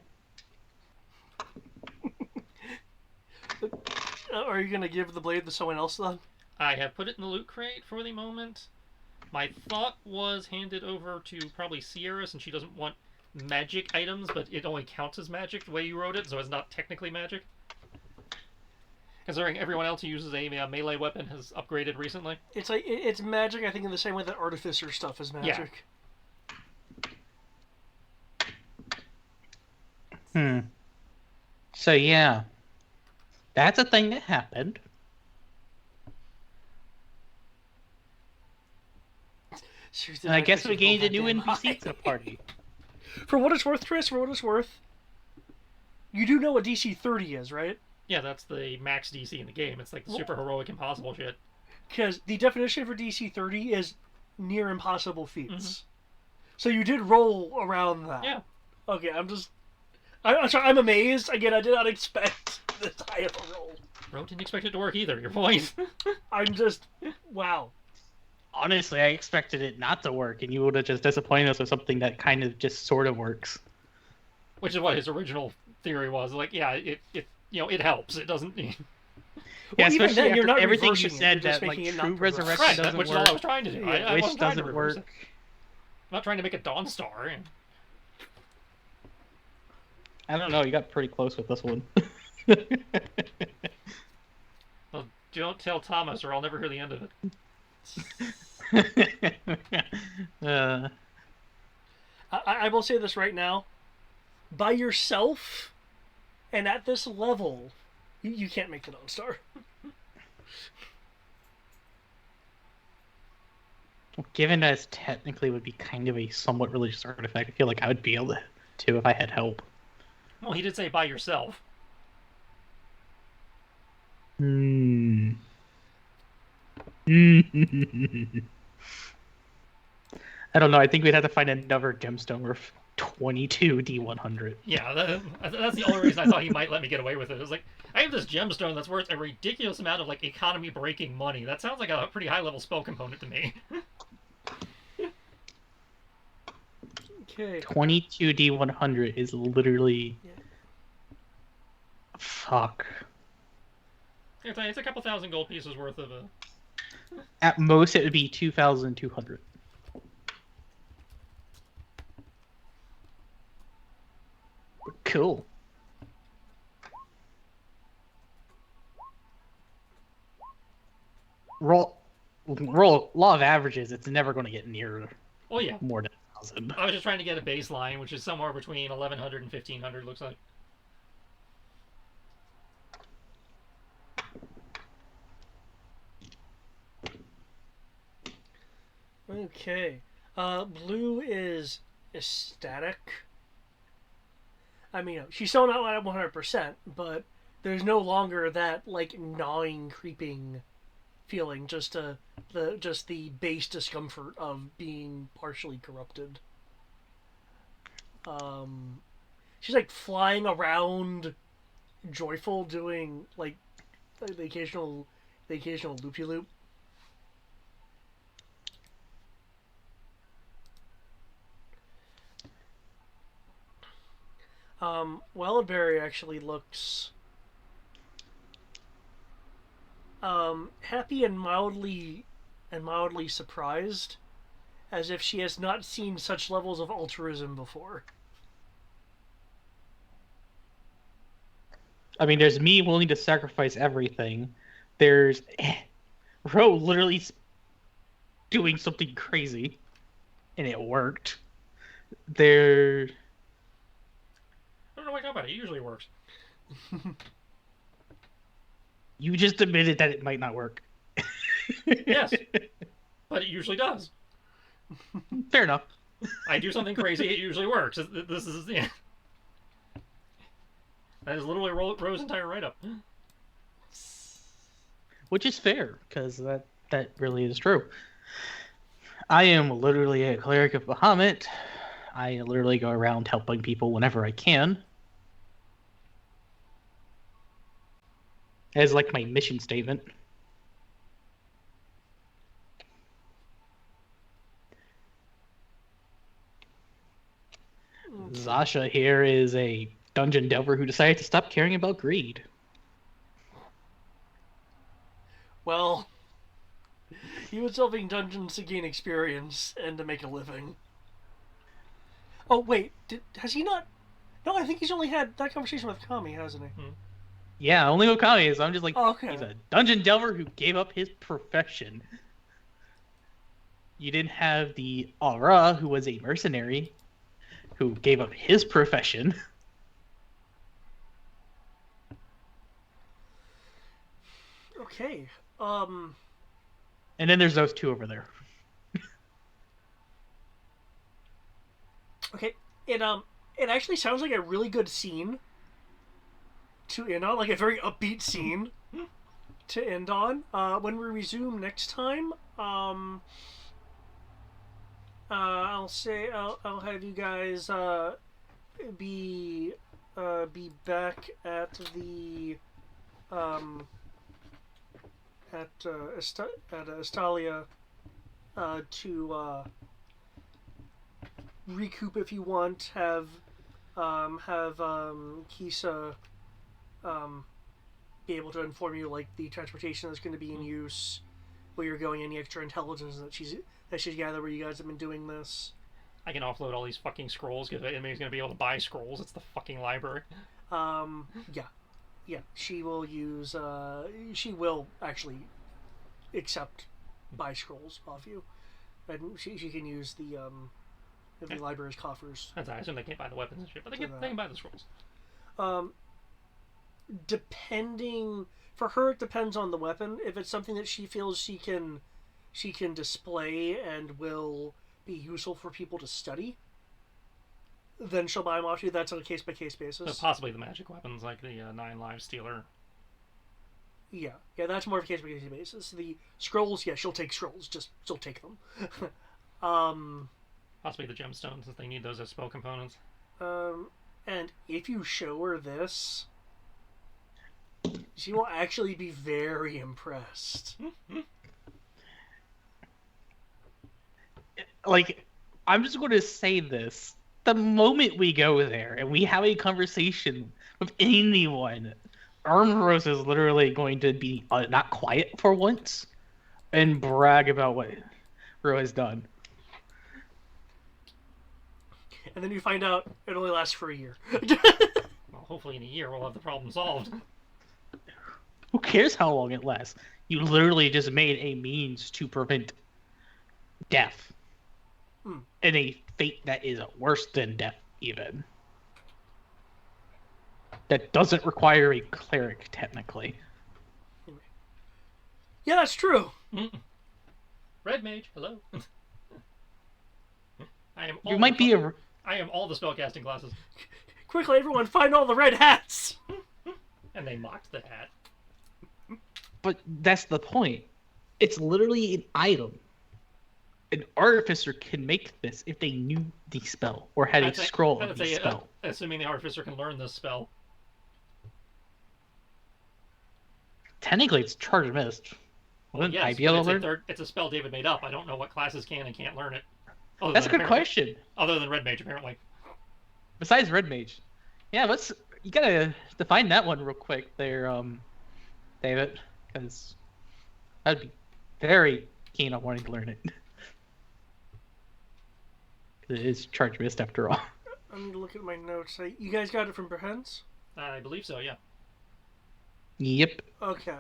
Are you going to give the blade to someone else then? I have put it in the loot crate for the moment. My thought was hand it over to probably Sierra, since she doesn't want magic items, but it only counts as magic the way you wrote it, so it's not technically magic. Considering everyone else who uses a melee weapon has upgraded recently. It's like it's magic, I think, in the same way that artificer stuff is magic. Yeah. So yeah, that's a thing that happened. And I guess we gained a new NPC to the party. For what it's worth, Chris, you do know what DC 30 is, right? Yeah, that's the max DC in the game. It's like the super heroic impossible shit. Because the definition for DC 30 is near impossible feats. So you did roll around that. Yeah. Okay, I'm sorry, I'm amazed. Again, I did not expect this high of a roll. Bro, didn't expect it to work either, your point. I'm just, wow. Honestly, I expected it not to work, and you would have just disappointed us with something that kind of just sort of works. Which is what his original theory was. Like, yeah, it helps. It doesn't. Yeah, Well, even especially then, you're after not everything you reversing it, said you're just that like making it true not progress. resurrection Right, doesn't which is work, all I was trying to do. I which wasn't trying to doesn't reverse work. it. I'm not trying to make a Dawn Star. I don't know. You got pretty close with this one. Well, don't tell Thomas, or I'll never hear the end of it. I will say this right now. By yourself, and at this level, you can't make the Dawn Star. Given that it technically would be kind of a somewhat religious artifact, I feel like I would be able to if I had help. Well, he did say by yourself. Hmm. I don't know. I think we'd have to find another gemstone worth 22 D100. Yeah, that's the only reason I thought he might let me get away with it. It was like, I have this gemstone that's worth a ridiculous amount of like economy-breaking money. That sounds like a pretty high-level spell component to me. Okay. 22 D100 is literally... Yeah. Fuck. It's a couple thousand gold pieces worth of a... At most, it would be 2,200. Cool. Roll law of averages, it's never going to get near Oh yeah. more than 1,000. I was just trying to get a baseline, which is somewhere between 1,100 and 1,500, looks like. Okay. Blue is ecstatic. I mean, she's still not at 100%, but there's no longer that like gnawing, creeping feeling. Just the base discomfort of being partially corrupted. She's like flying around, joyful, doing like the occasional loopy loop. Wildberry actually looks happy and mildly surprised, as if she has not seen such levels of altruism before. I mean, there's me willing to sacrifice everything. There's Ro literally doing something crazy, and it worked. There, I don't know what about it. It usually works. you just admitted that it might not work. Yes, but it usually does. Fair enough. I do something crazy, it usually works. This is yeah. That is literally Rose's entire write-up. Which is fair, because that really is true. I am literally a cleric of Bahamut. I literally go around helping people whenever I can. As like my mission statement. Zasha here is a dungeon delver who decided to stop caring about greed. Well, he was solving dungeons to gain experience and to make a living. Oh wait, has he not? No, I think he's only had that conversation with Kami, hasn't he? Yeah, only Okami is. I'm just like, Oh, okay. He's a dungeon delver who gave up his profession. You didn't have the Aura, who was a mercenary, who gave up his profession. Okay. And then there's those two over there. Okay. It actually sounds like a really good scene to end on, like a very upbeat scene to end on. When we resume next time, I'll have you guys be back at the at Estalia to recoup if you want. Have Kisa be able to inform you like the transportation that's going to be in use, where you're going, any extra intelligence that she's gathered where you guys have been doing this. I can offload all these fucking scrolls because anybody's gonna be able to buy scrolls. It's the fucking library. Yeah. She will use. She will actually accept buy scrolls off you, and she can use the library's coffers. That's I assume they can't buy the weapons and shit, but they can buy the scrolls. Depending for her, it depends on the weapon. If it's something that she feels she can display and will be useful for people to study, then she'll buy them off you. That's on a case by case basis. So possibly the magic weapons like the 9 Lives Stealer. Yeah, that's more of a case by case basis. The scrolls, yeah, she'll take scrolls. Just she'll take them. Possibly the gemstones, since they need those as spell components. And if you show her this, she will actually be very impressed. Like, I'm just going to say this. The moment we go there and we have a conversation with anyone, Armoros is literally going to be not quiet for once and brag about what Ro has done. And then you find out it only lasts for a year. Well, hopefully in a year we'll have the problem solved. Who cares how long it lasts? You literally just made a means to prevent death. And a fate that is worse than death, even. That doesn't require a cleric, technically. Yeah, that's true. Red mage, hello. I am. I am all the spellcasting classes. Quickly, everyone, find all the red hats. And they mocked the hat. But that's the point. It's literally an item. An artificer can make this if they knew the spell or had a scroll of the spell. Assuming the artificer can learn this spell. Technically, it's Charge Mist. Wouldn't I be able to learn? It's a spell David made up. I don't know what classes can and can't learn it. That's a good question. Other than Red Mage, apparently. Besides Red Mage. Yeah, you gotta define that one real quick there, David. Because I'd be very keen on wanting to learn it. It is Charge Mist after all. I need to look at my notes. You guys got it from Behens? I believe so, yeah. Yep. Okay.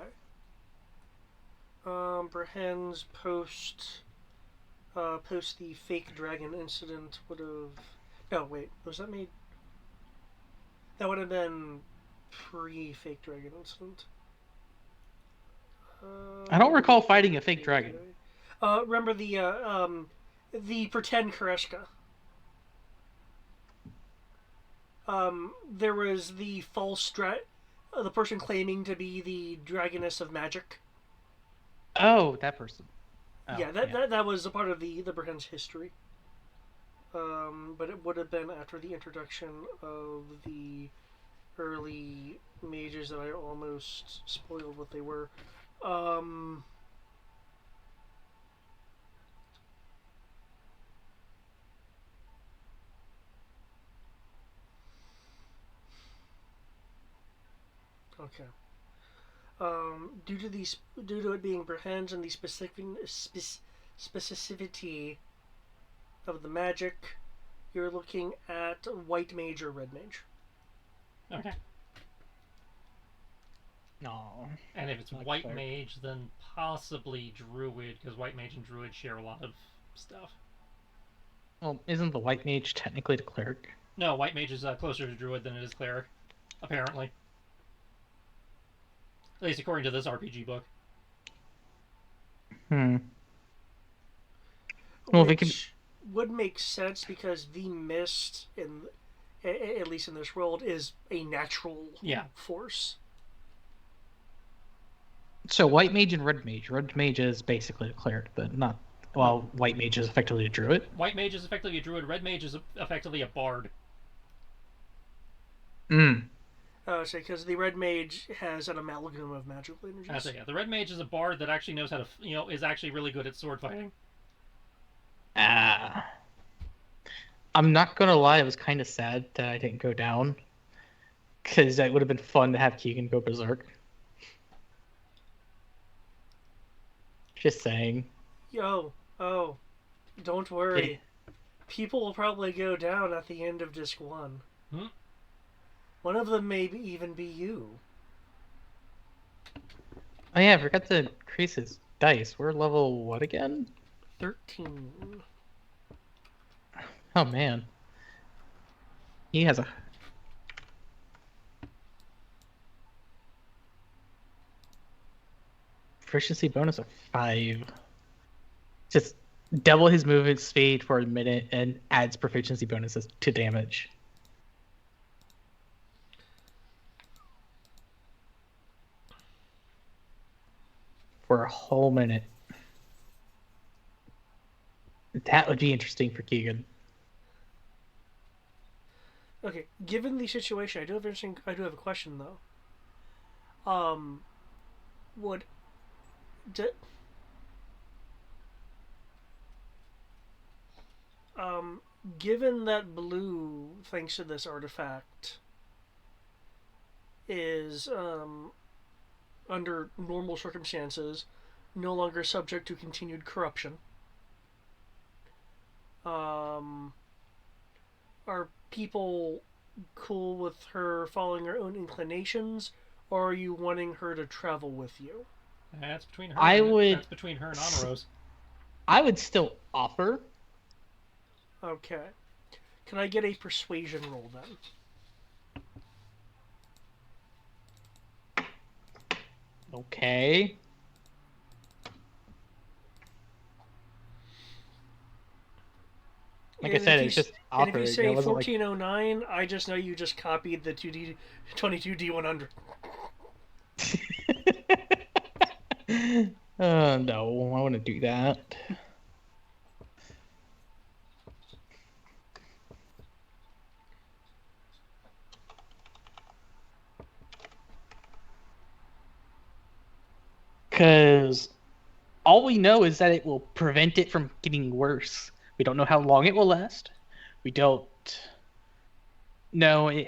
Brehens post the fake dragon incident would have. No, wait. Was that made? That would have been pre-fake dragon incident. I don't What recall did fighting a fake they dragon. do? Remember the pretend Koreshka. There was the the person claiming to be the Dragoness of Magic. Oh, that person. Oh, Yeah, that was a part of the Britain's history. But it would have been after the introduction of the early mages that I almost spoiled what they were. Um, okay. Due to it being Brehens and the specificity of the magic, you're looking at white mage or red mage. Okay. No. And if it's Not white cleric. mage, then possibly druid, because white mage and druid share a lot of stuff. Well, isn't the white mage technically the cleric? No, white mage is closer to druid than it is cleric, apparently. At least according to this RPG book. Hmm. Well, they can. Which would make sense because the mist, at least in this world, is a natural force. So white mage and red mage. Red mage is basically a cleric, but not. Well, white mage is effectively a druid. White mage is effectively a druid. Red mage is effectively a bard. Hmm. So because the red mage has an amalgam of magical energies. I say, yeah, the red mage is a bard that actually knows how to, is actually really good at sword fighting. I'm not gonna lie, I was kind of sad that I didn't go down, because it would have been fun to have Keegan go berserk. Just saying. Oh, don't worry. People will probably go down at the end of Disc 1. Hmm? One of them may even be you. Oh yeah, I forgot to increase his dice. We're level what again? 13. Oh man. He has a proficiency bonus of 5. Just double his movement speed for a minute and adds proficiency bonuses to damage. For a whole minute. That would be interesting for Keegan. Okay, given the situation, I do have a question though. Would given that blue, thanks to this artifact, is under normal circumstances no longer subject to continued corruption. Are people cool with her following her own inclinations, or are you wanting her to travel with you? That's between her. That's between her and Amaros. I would still offer. Okay. Can I get a persuasion roll then? Okay. Like I said, it's just offering. And if you say 1409, I just know you just copied the 22D100. No, I wouldn't do that. Because all we know is that it will prevent it from getting worse. We don't know how long it will last. We don't know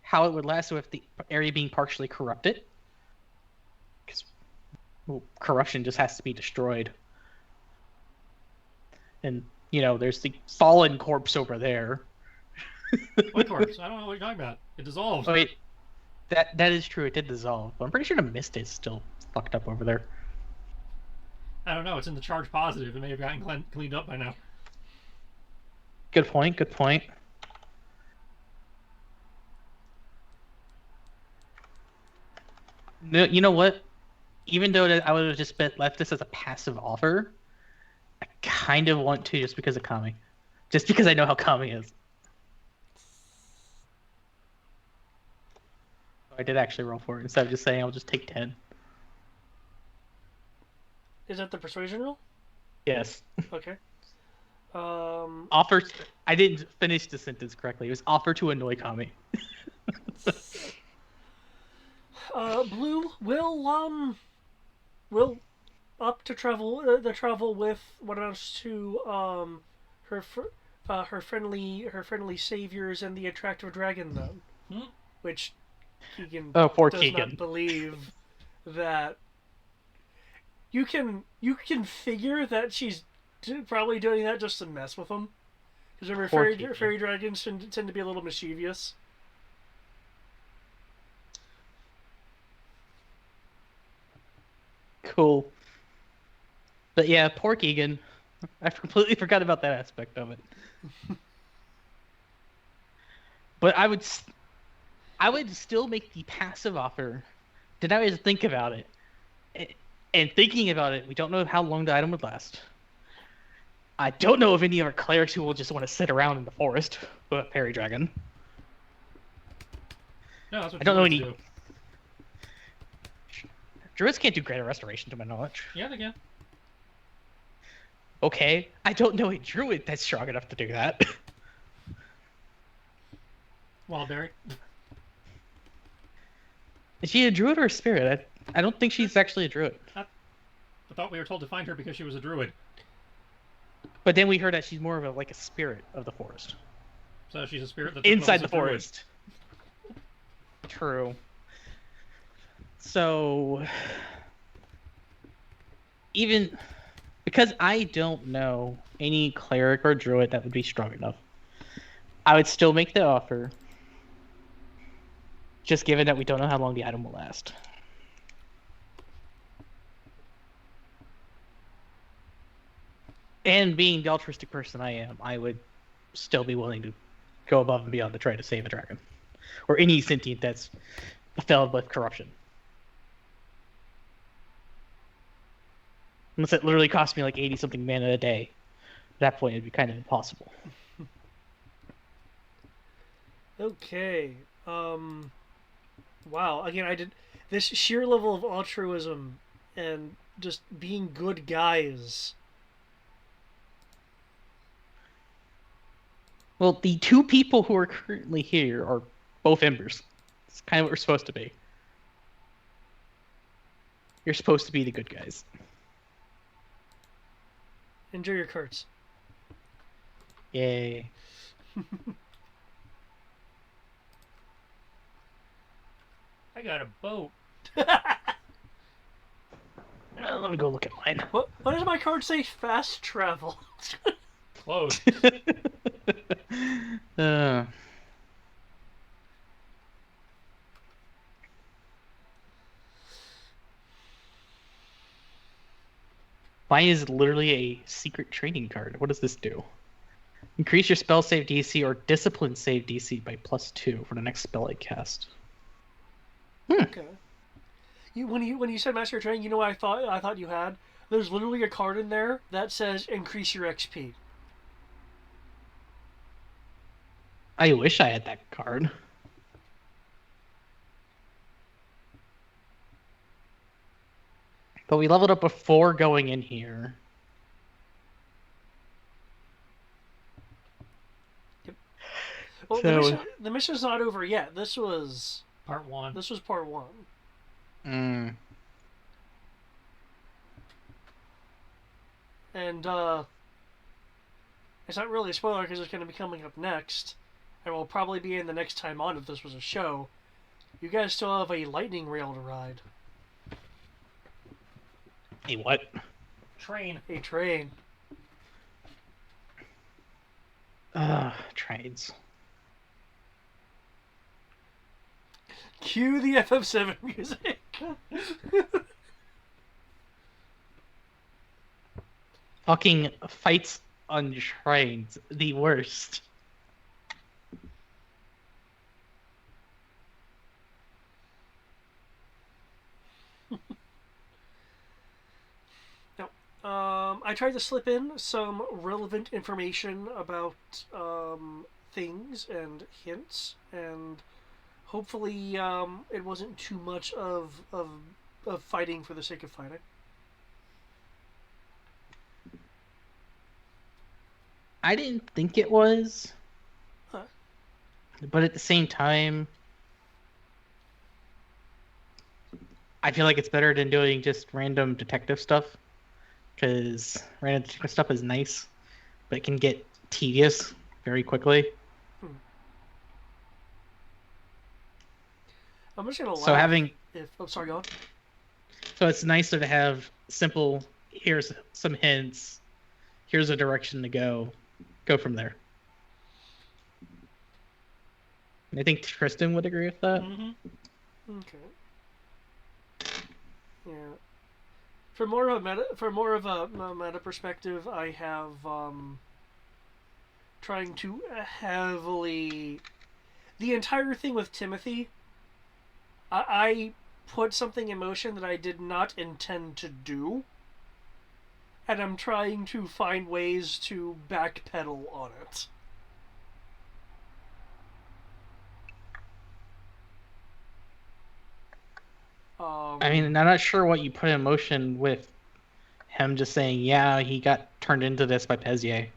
how it would last with the area being partially corrupted. Because corruption just has to be destroyed. And, there's the fallen corpse over there. What corpse? I don't know what you're talking about. It dissolved. Oh, wait. That is true. It did dissolve. But I'm pretty sure the mist is still fucked up over there. I don't know. It's in the charge positive. It may have gotten cleaned up by now. Good point. Good point. No, you know what? Even though I would have just left this as a passive offer, I kind of want to just because of Kami. Just because I know how Kami is. I did actually roll for it instead of just saying I'll just take 10. Is that the persuasion roll? Yes. Okay. Offer. I didn't finish the sentence correctly. It was offer to annoy Kami. Blue will up to travel the travel with what amounts to her her friendly saviors and the attractive dragon then, which Keegan poor does Keegan. not believe that. You can figure that she's probably doing that just to mess with him, because remember fairy dragons tend to be a little mischievous. Cool. But yeah, poor Keegan. I completely forgot about that aspect of it. But I would still make the passive offer. Did I just think about it? And thinking about it, we don't know how long the item would last. I don't know of any other clerics who will just want to sit around in the forest with a fairy dragon. No, that's what I don't know any. do. Druids can't do greater restoration, to my knowledge. Yeah, they can. Okay, I don't know a druid that's strong enough to do that. Wildberry. Is she a druid or a spirit? I don't think she's actually a druid. I thought we were told to find her because she was a druid. But then we heard that she's more of a spirit of the forest. So she's a spirit that inside the forest. True. So even because I don't know any cleric or druid that would be strong enough, I would still make the offer. Just given that we don't know how long the item will last. And being the altruistic person I am, I would still be willing to go above and beyond to try to save a dragon. Or any sentient that's filled with corruption. Unless it literally cost me like 80-something mana a day. At that point, it'd be kind of impossible. Okay. Wow. Again, I did this sheer level of altruism and just being good guys. Well, the two people who are currently here are both embers. It's kind of what we're supposed to be. You're supposed to be the good guys. Enjoy your cards. Yay. I got a boat. Let me go look at mine. What does my card say? Fast travel. Close. Mine is literally a secret training card. What does this do? Increase your spell save DC or discipline save DC by +2 for the next spell I cast. Okay. When you said Master Training, you know what I thought you had? There's literally a card in there that says increase your XP. I wish I had that card. But we leveled up before going in here. Yep. Well, So, the mission's not over yet. This was Part 1. This was part 1. And it's not really a spoiler because it's going to be coming up next, and will probably be in the next time on if this was a show. You guys still have a lightning rail to ride. A what? Train. A train. Trains. Cue the FF7 music. Fucking fights on shrines, the worst. I tried to slip in some relevant information about things and hints, and hopefully it wasn't too much of fighting for the sake of fighting. I didn't think it was, Huh. but at the same time, I feel like it's better than doing just random detective stuff, because random detective stuff is nice, but it can get tedious very quickly. I'm just gonna So laugh. having Sorry, go on. So it's nicer to have simple, here's some hints, here's a direction to go from there. I think Tristan would agree with that. Mm-hmm. Okay. Yeah. For more of a meta perspective, I have trying to heavily the entire thing with Timothy. I put something in motion that I did not intend to do, and I'm trying to find ways to backpedal on it. I mean, I'm not sure what you put in motion with him just saying, yeah, he got turned into this by Pezier.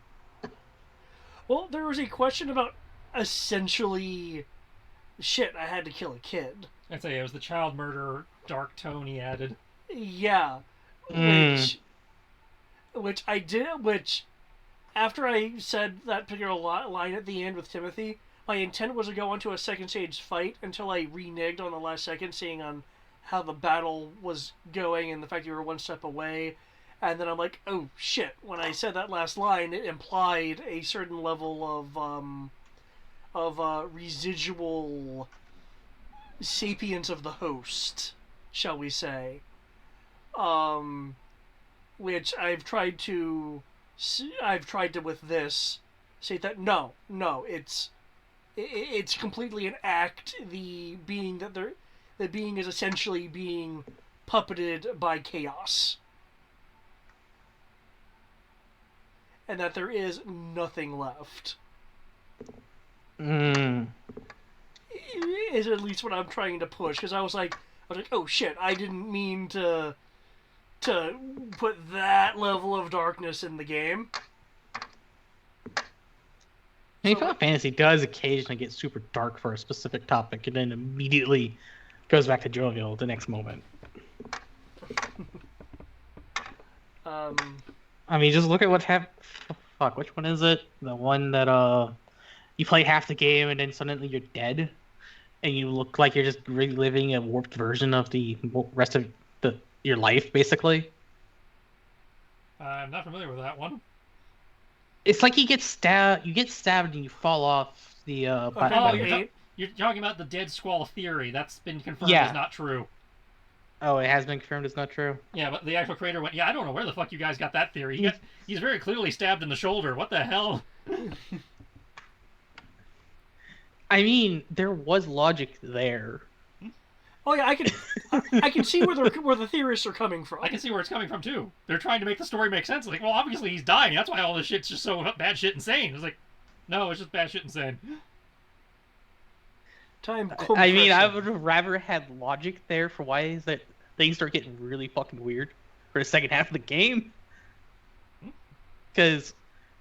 Well, there was a question about essentially, shit, I had to kill a kid. I'd say it was the child murder dark tone he added. Yeah, Mm. which I did, which after I said that particular line at the end with Timothy, my intent was to go onto a second stage fight until I reneged on the last second, seeing on how the battle was going and the fact you were one step away. And then I'm like, oh shit! When I said that last line, it implied a certain level of residual sapience of the host, shall we say? Um, which I've tried to with this say that no, it's completely an act. The being is essentially being puppeted by chaos, and that there is nothing left. Mm. Is at least what I'm trying to push, because I was like, oh shit, I didn't mean to put that level of darkness in the game. I mean, Final Fantasy does occasionally get super dark for a specific topic and then immediately goes back to jovial the next moment. I mean, just look at what happened. Fuck, which one is it? The one that you play half the game and then suddenly you're dead, and you look like you're just reliving a warped version of the rest of your life, basically. I'm not familiar with that one. It's like you get stabbed and you fall off the platform. You're talking about the Dead Squall theory. That's been confirmed Yeah. as not true. Oh, it has been confirmed it's not true? Yeah, but the actual creator went, yeah, I don't know where the fuck you guys got that theory. He's very clearly stabbed in the shoulder. What the hell? I mean, there was logic there. Oh yeah, I can see where the theorists are coming from. I can see where it's coming from too. They're trying to make the story make sense. Like, well, obviously he's dying. That's why all this shit's just so bad shit insane. It's like, no, it's just bad shit insane. Time I mean, I would have rather had logic there for why is that things start getting really fucking weird for the second half of the game. Because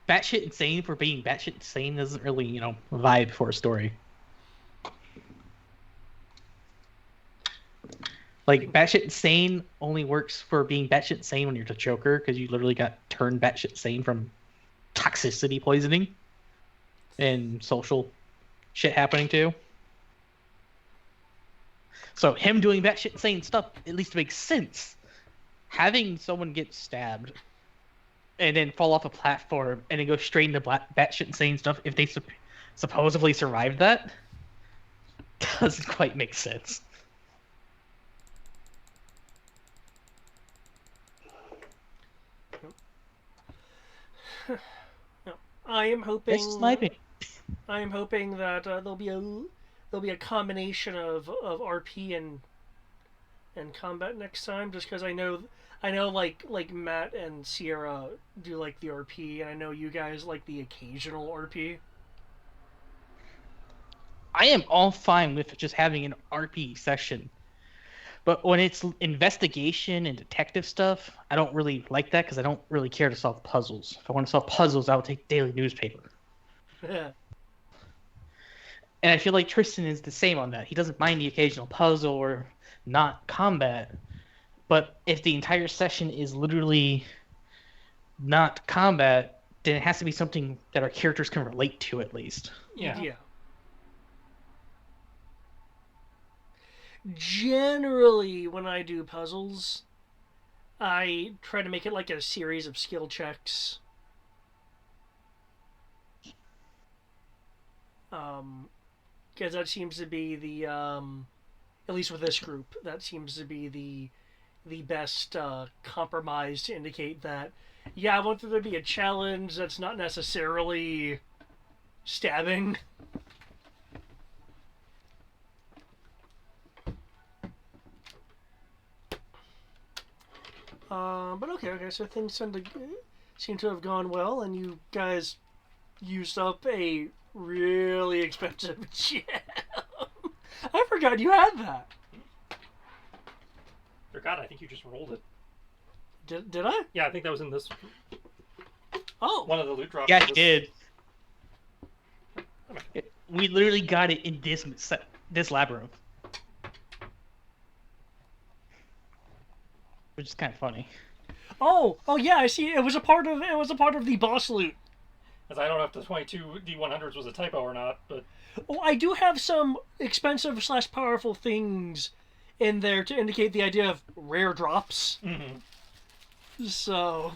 batshit insane for being batshit insane doesn't really, vibe for a story. Like, batshit insane only works for being batshit insane when you're the Joker, because you literally got turned batshit insane from toxicity poisoning and social shit happening too. So him doing batshit insane stuff at least makes sense. Having someone get stabbed and then fall off a platform and then go straight into batshit insane stuff, if they supposedly survived that, doesn't quite make sense. No. I am It's hoping. sniping. I am hoping that there'll be a combination of RP and combat next time. Just because I know like Matt and Sierra do like the RP, and I know you guys like the occasional RP. I am all fine with just having an RP session. But when it's investigation and detective stuff, I don't really like that because I don't really care to solve puzzles. If I want to solve puzzles, I will take daily newspaper. And I feel like Tristan is the same on that. He doesn't mind the occasional puzzle or not combat. But if the entire session is literally not combat, then it has to be something that our characters can relate to at least. Yeah. Yeah. Generally, when I do puzzles, I try to make it like a series of skill checks. Because that seems to be at least with this group, that seems to be the best compromise to indicate that, yeah, I want there to be a challenge that's not necessarily stabbing. But okay, so things seem to have gone well, and you guys used up a really expensive gem. I forgot you had that. Forgot, I think you just rolled it. Did I? Yeah, I think that was in this Oh, one of the loot drops. Yeah, of he this- did. We literally got it in this labyrinth, which is kind of funny. oh yeah, I see. It was a part of the boss loot. Because I don't know if the 22 D100s was a typo or not, but Oh, I do have some expensive slash powerful things in there to indicate the idea of rare drops. So,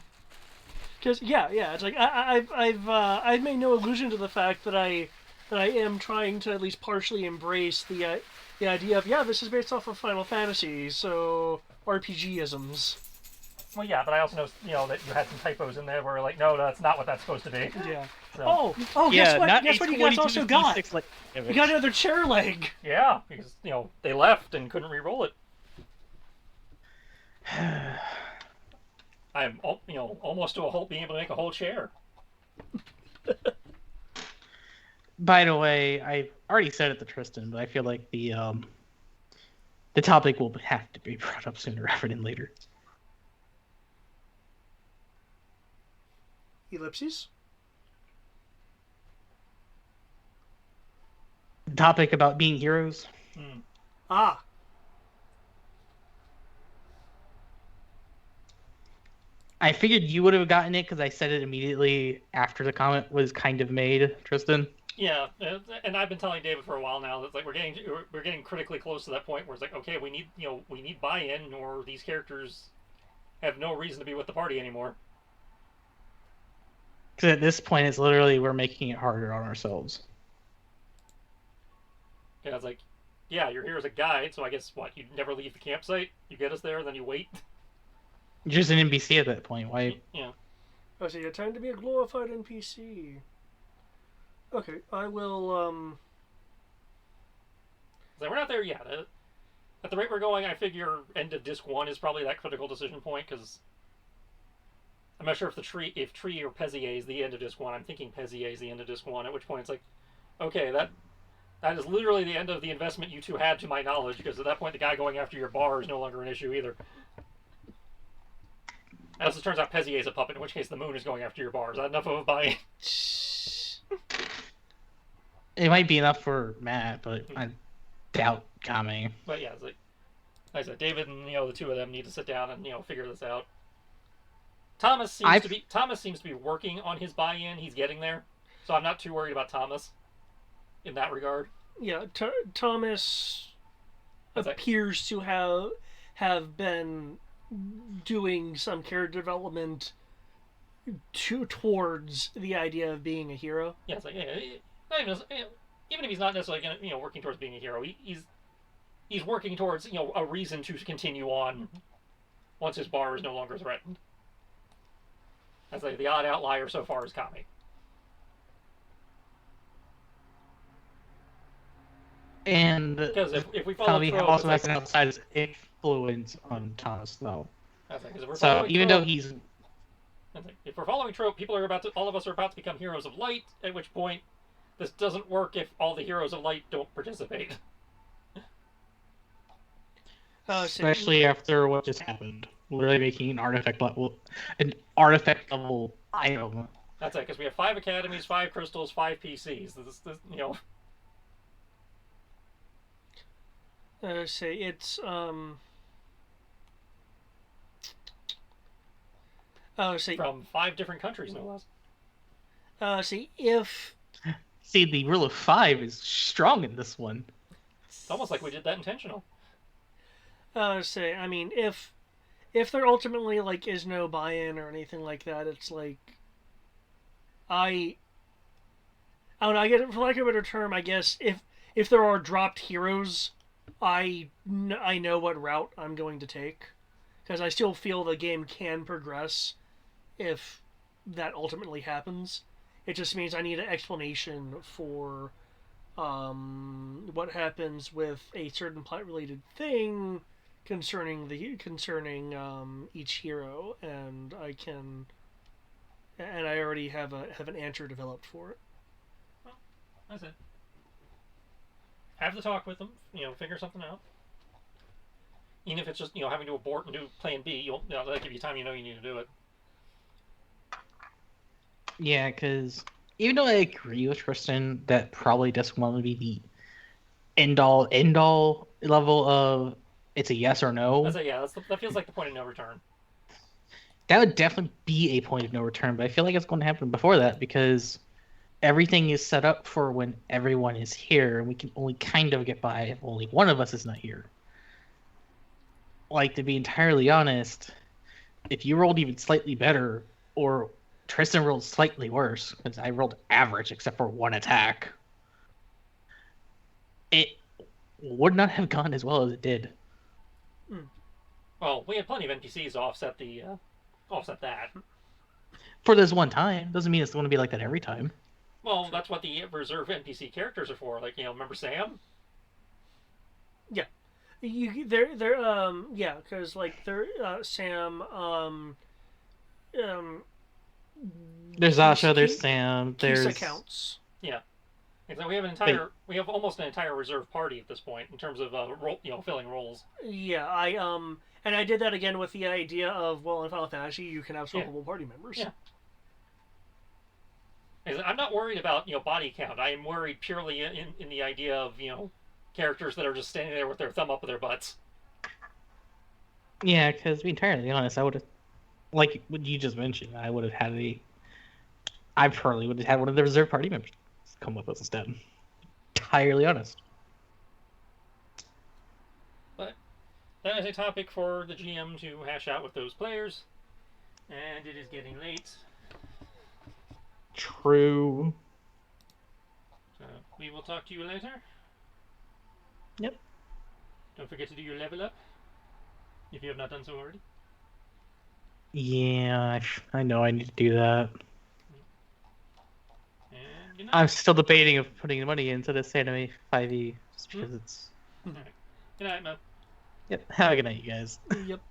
because yeah, it's like I've made no allusion to the fact that I am trying to at least partially embrace the idea of, yeah, this is based off of Final Fantasy, so RPG isms. well, yeah. But I also know that you had some typos in there where like, no, that's not what that's supposed to be. Yeah. So, Oh, Yeah, guess what you guys also got? You got another chair leg. yeah, because they left and couldn't re-roll it. I'm almost to a whole being able to make a whole chair. By the way, I already said it to Tristan, but I feel like the topic will have to be brought up sooner rather than later. Ellipses. The topic about being heroes. Ah, I figured you would have gotten it because I said it immediately after the comment was kind of made, Tristan. Yeah, and I've been telling David for a while now that like we're getting critically close to that point where it's like, okay, we need buy-in, or these characters have no reason to be with the party anymore. Because at this point, it's literally we're making it harder on ourselves. Yeah, it's like, yeah, you're here as a guide, so I guess what, you never leave the campsite, you get us there, then you wait. You're just an NPC at that point. Why? Yeah. oh, so you time to be a glorified NPC. Okay, I will. So we're not there yet. At the rate we're going, I figure end of disc 1 is probably that critical decision point, because I'm not sure if Tree or Pezier is the end of disc 1. I'm thinking Pezier is the end of disc 1, at which point it's like, okay, that is literally the end of the investment you two had, to my knowledge, because at that point the guy going after your bar is no longer an issue either. Unless it turns out Pezier is a puppet, in which case the moon is going after your bar. Is that enough of a buy-in? It might be enough for Matt, but I doubt Kame. But yeah, it's like I said, David and the two of them need to sit down and figure this out. Thomas seems to be working on his buy-in. He's getting there, so I'm not too worried about Thomas in that regard. Yeah, Thomas That's like- appears to have been doing some character development towards the idea of being a hero. Yeah, it's like not even if he's not necessarily working towards being a hero, he's working towards a reason to continue on once his bar is no longer threatened. I'd say the odd outlier so far is Kami. And Because if we follow Kami trope, also it's has an outside influence on Thomas, though. if we're So following even trope, though he's if we're following trope, all of us are about to become heroes of light. At which point, this doesn't work if all the heroes of light don't participate. especially after what just happened, literally making an artifact level item. That's it, because we have 5 academies, 5 crystals, 5 PCs. This Say it's say from 5 different countries, no less. see if See, the rule of 5 is strong in this one. It's almost like we did that intentional. say I mean if there ultimately like is no buy-in or anything like that, it's like I don't know. I get, for lack of a better term, I guess if there are dropped heroes, I know what route I'm going to take, because I still feel the game can progress if that ultimately happens. It just means I need an explanation for what happens with a certain plot related thing concerning each hero, and I already have an answer developed for it. Well, that's it. Have the talk with them, figure something out. Even if it's just, having to abort and do plan B, that'll give you time you need to do it. Yeah, because even though I agree with Tristan that probably doesn't want to be the end all level of it's a yes or no. That feels like the point of no return. That would definitely be a point of no return, but I feel like it's going to happen before that because everything is set up for when everyone is here, and we can only kind of get by if only one of us is not here. Like, to be entirely honest, if you rolled even slightly better, or Tristan rolled slightly worse, because I rolled average except for one attack, it would not have gone as well as it did. Well, we had plenty of NPCs to offset that. For this one time, doesn't mean it's going to be like that every time. Well, that's what the reserve NPC characters are for. Like, remember Sam? Yeah, because like Sam, there's Asha, there's Sam, there's Kisa counts. Yeah, and so we have almost an entire reserve party at this point in terms of filling roles. Yeah, and I did that again with the idea of, well, in Final Fantasy you can have swappable party members. Yeah. I'm not worried about body count. I am worried purely in the idea of characters that are just standing there with their thumb up their butts. Yeah, because to be entirely honest, I would have, like what you just mentioned, I probably would have had one of the reserve party members come with us instead. Entirely honest. But that is a topic for the GM to hash out with those players, and it is getting late. True. So we will talk to you later. Yep. Don't forget to do your level up if you have not done so already. Yeah, I know I need to do that. And good night. I'm still debating of putting money into this anime 5e just because it's. All right. Good night, Mo. Yep. Have a good night, you guys. Yep.